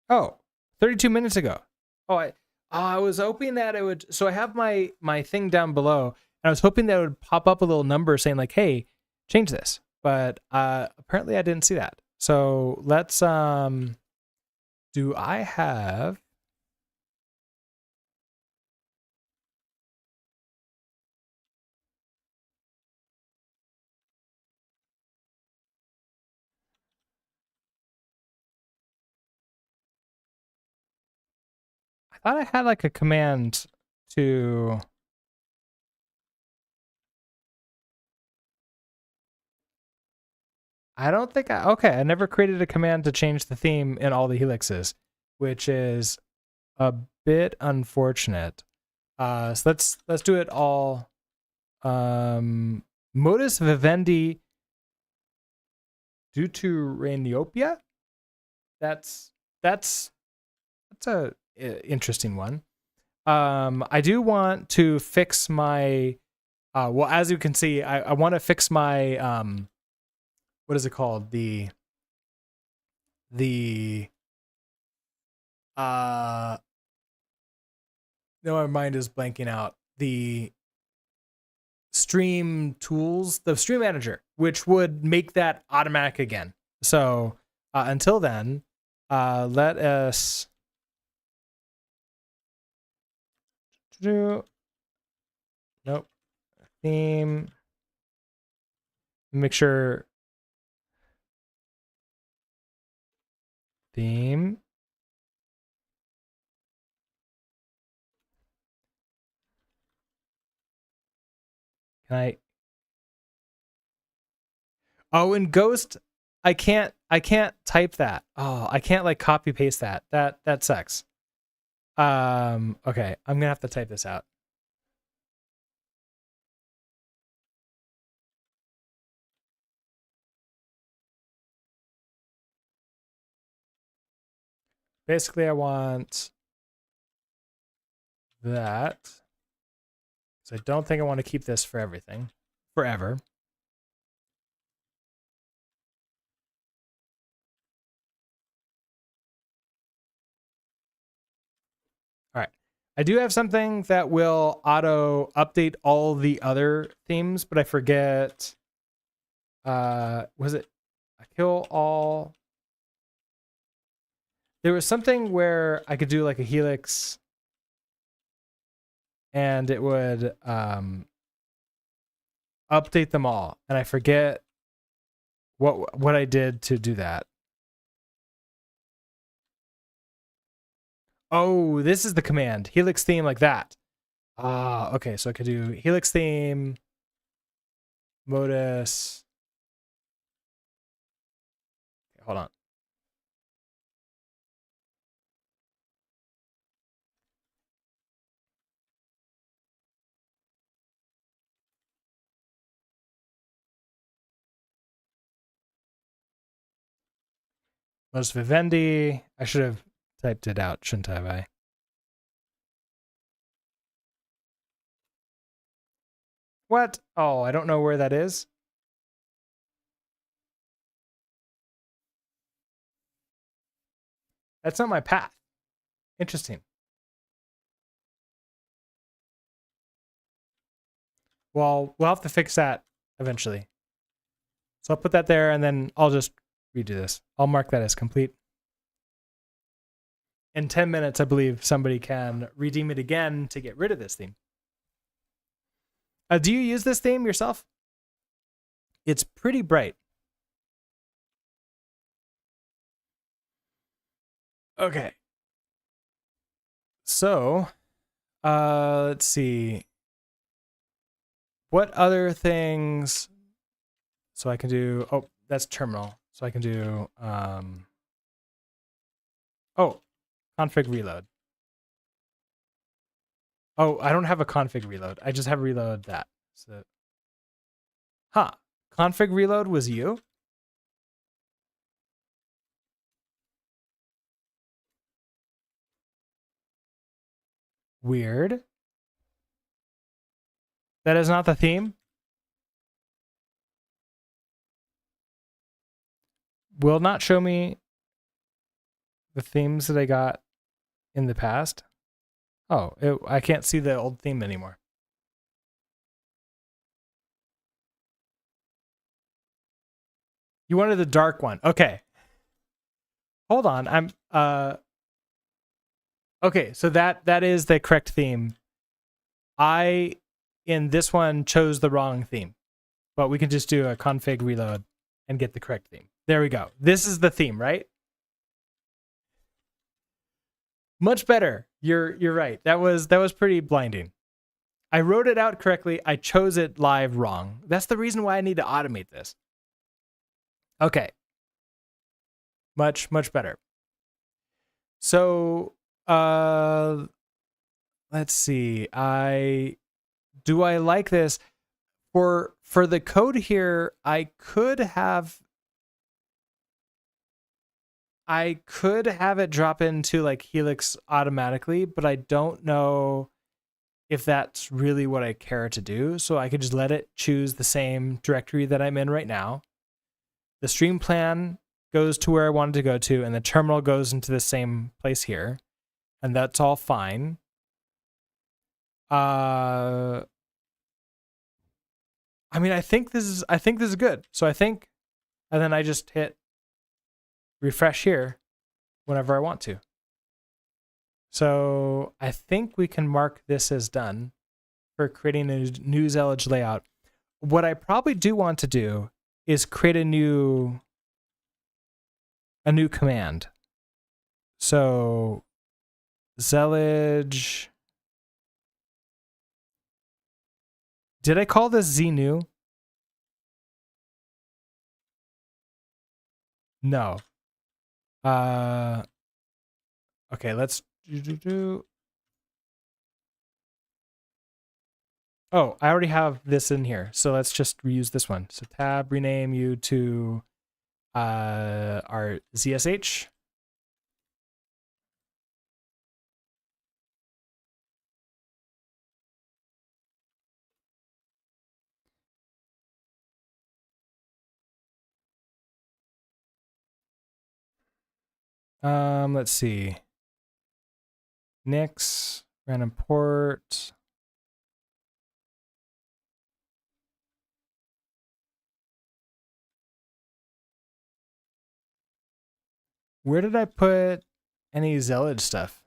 Oh, 32 minutes ago. Oh, I was hoping that it would. So I have my thing down below, and I was hoping that it would pop up a little number saying like, "Hey, change this." But apparently I didn't see that. So let's do I have? I thought I had like a command to. I don't think okay, I never created a command to change the theme in all the helixes, which is a bit unfortunate. So let's do it all. Modus vivendi due to Rainiopia. That's a interesting one. I do want to fix my well, as you can see, I want to fix my what is it called? The no, my mind is blanking out. The stream tools, the stream manager, which would make that automatic again. So until then, let us do. Nope. theme. Make sure theme. Can I? Oh, in Ghost, I can't type that. Oh, I can't like copy paste that. That sucks. Okay, I'm gonna have to type this out. Basically, I want that. So I don't think I want to keep this for everything, forever. All right. I do have something that will auto update all the other themes, but I forget. Was it kill all? There was something where I could do like a helix and it would update them all. And I forget what I did to do that. Oh, this is the command. Helix theme like that. Ah, okay. So I could do helix theme, modus. Okay, hold on. Modus vivendi. I should have typed it out, shouldn't I? What? Oh, I don't know where that is. That's not my path. Interesting. Well, we'll have to fix that eventually. So I'll put that there and then I'll just redo this. I'll mark that as complete. In 10 minutes, I believe somebody can redeem it again to get rid of this theme. Do you use this theme yourself? It's pretty bright. Okay. So, let's see. What other things? So I can do, oh, that's terminal. So I can do, config reload. Oh, I don't have a config reload. I just have reload that. So, config reload was you? Weird. That is not the theme? Will not show me the themes that I got in the past. Oh, I can't see the old theme anymore. You wanted the dark one. Okay. Hold on. Okay, so that is the correct theme. I in this one chose the wrong theme. But we can just do a config reload and get the correct theme. There we go. This is the theme, right? Much better. You're right. That was pretty blinding. I wrote it out correctly. I chose it live wrong. That's the reason why I need to automate this. Okay. Much better. So, let's see. Do I like this? For the code here, I could have it drop into like Helix automatically, but I don't know if that's really what I care to do. So I could just let it choose the same directory that I'm in right now. The stream plan goes to where I wanted to go to, and the terminal goes into the same place here, and that's all fine. I mean, I think this is good. So I think, and then I just hit refresh here whenever I want to. So I think we can mark this as done. for creating a new Zellage layout. What I probably do want to do is create a new command. So Zellage. Did I call this Z new? No. Okay, let's do. Oh, I already have this in here, so let's just reuse this one. So tab, rename you to our ZSH. Let's see. Nix, random port. Where did I put any Zellage stuff?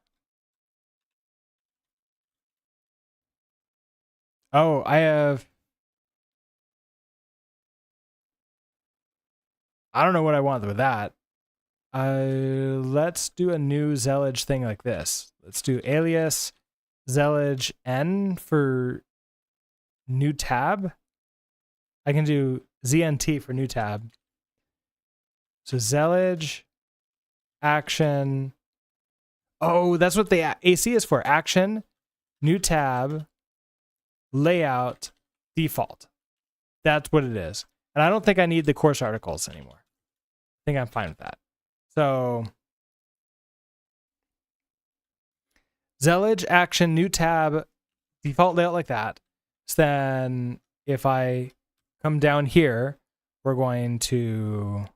Oh, I don't know what I want with that. Let's do a new Zellage thing like this. Let's do alias Zellage n for new tab. I can do ZNT for new tab. So Zellage action. Oh, that's what the AC is for. Action, new tab, layout, default. That's what it is. And I don't think I need the course articles anymore. I think I'm fine with that. So Zellage action, new tab, default layout like that. So then if I come down here, we're going to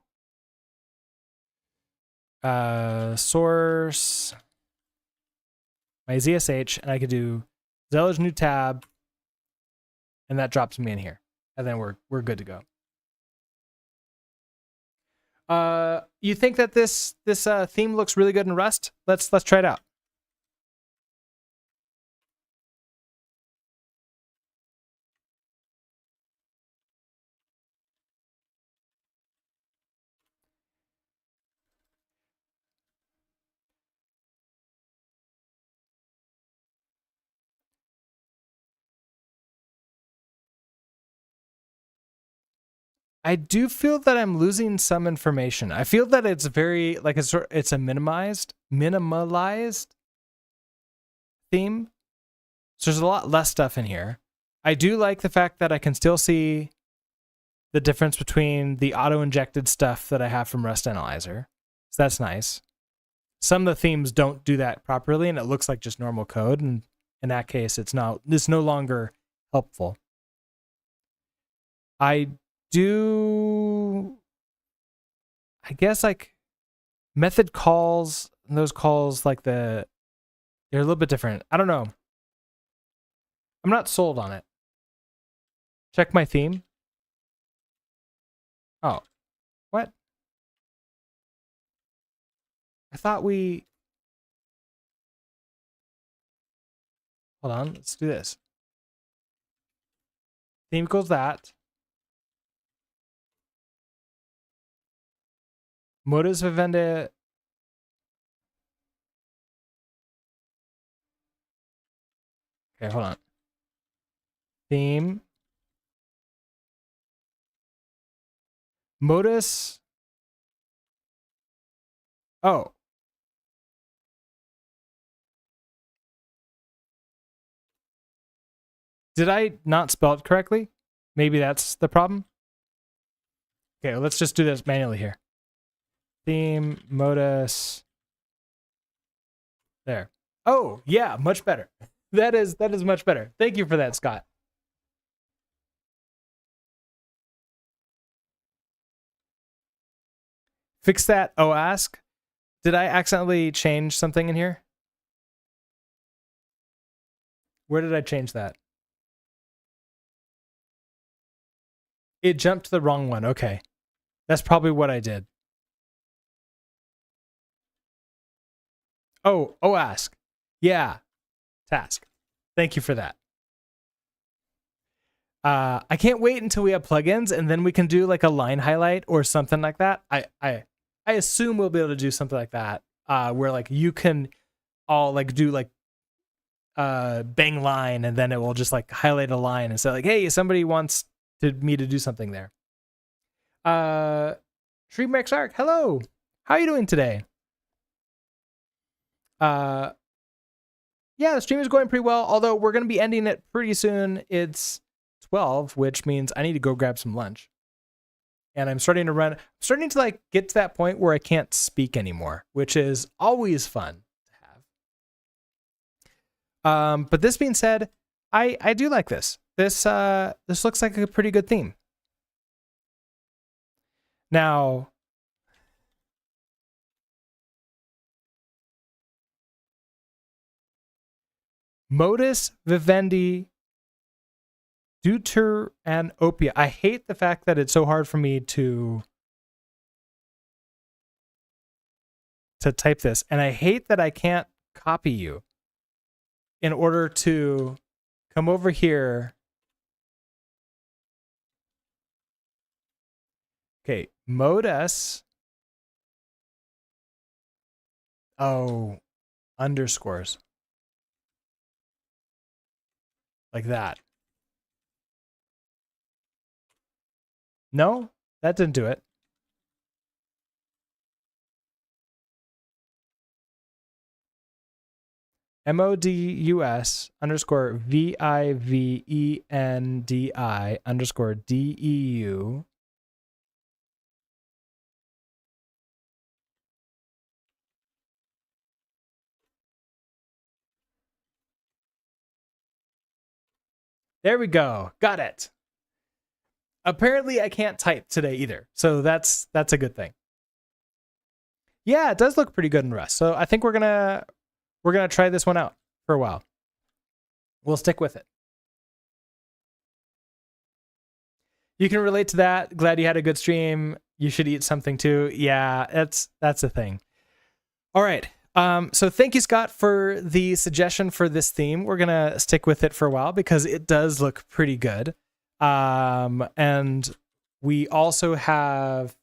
source my ZSH, and I could do Zellage new tab, and that drops me in here, and then we're good to go. You think that this theme looks really good in Rust? Let's try it out. I do feel that I'm losing some information. I feel that it's very like it's a minimalized theme. So there's a lot less stuff in here. I do like the fact that I can still see the difference between the auto-injected stuff that I have from Rust Analyzer. So that's nice. Some of the themes don't do that properly, and it looks like just normal code. And in that case, it's no longer helpful. I guess like method calls, and those calls like they're a little bit different. I don't know. I'm not sold on it. Check my theme. Oh, what? I thought we... Hold on, let's do this. Theme equals that. Modus vivendi. Okay, hold on. Theme. Modus. Oh. Did I not spell it correctly? Maybe that's the problem. Okay, let's just do this manually here. Theme, modus. There. Oh, yeah, much better. That is much better. Thank you for that, Scott. Fix that. Oh, ask. Did I accidentally change something in here? Where did I change that? It jumped to the wrong one. Okay. That's probably what I did. Oh, ask. Yeah. Task. Thank you for that. I can't wait until we have plugins, and then we can do like a line highlight or something like that. I assume we'll be able to do something like that, where like you can all like do like bang line, and then it will just like highlight a line and say like, hey, somebody wants me to do something there. Streamx Arc, hello. How are you doing today? Yeah, the stream is going pretty well, although we're going to be ending it pretty soon. It's 12, which means I need to go grab some lunch. And I'm starting to like get to that point where I can't speak anymore, which is always fun to have. But this being said, I do like this. This looks like a pretty good theme. Now, modus vivendi deuter and opia. I hate the fact that it's so hard for me to type this, and I hate that I can't copy you in order to come over here. Okay, modus. Oh, underscores. Like that. No, that didn't do it. MODUS underscore VIVENDI underscore DEU. There we go. Got it. Apparently I can't type today either, so that's a good thing. Yeah, it does look pretty good in Rust. So I think we're gonna try this one out for a while. We'll stick with it. You can relate to that. Glad you had a good stream. You should eat something too. Yeah, that's a thing. All right. So thank you, Scott, for the suggestion for this theme. We're gonna stick with it for a while because it does look pretty good. And we also have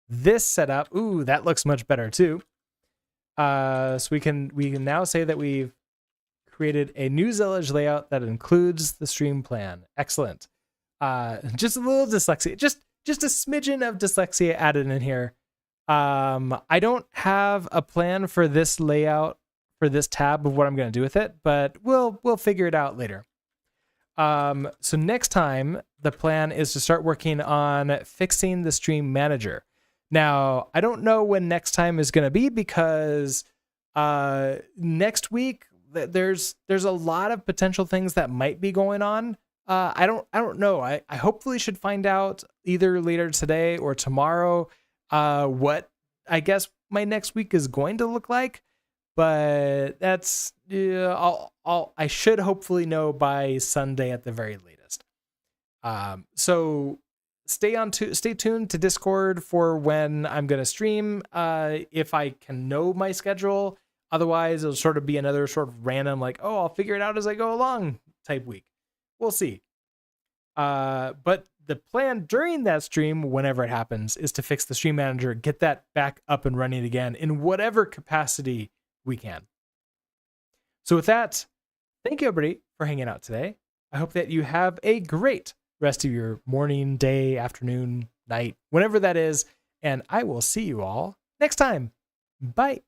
this set up. Ooh, that looks much better too. So we can now say that we've created a new Zillage layout that includes the stream plan. Excellent. Just a little dyslexia, just a smidgen of dyslexia added in here. I don't have a plan for this layout for this tab of what I'm going to do with it, but we'll figure it out later. So next time the plan is to start working on fixing the stream manager. Now, I don't know when next time is going to be because next week there's a lot of potential things that might be going on. I don't know. I hopefully should find out either later today or tomorrow what I guess my next week is going to look like. But that's I should hopefully know by Sunday at the very latest. So stay tuned to Discord for when I'm gonna stream. If I can know my schedule, otherwise it'll sort of be another sort of random like, oh, I'll figure it out as I go along type week. We'll see. But the plan during that stream, whenever it happens, is to fix the stream manager, get that back up and running again in whatever capacity we can. So with that, thank you everybody for hanging out today. I hope that you have a great rest of your morning, day, afternoon, night, whenever that is, and I will see you all next time. Bye.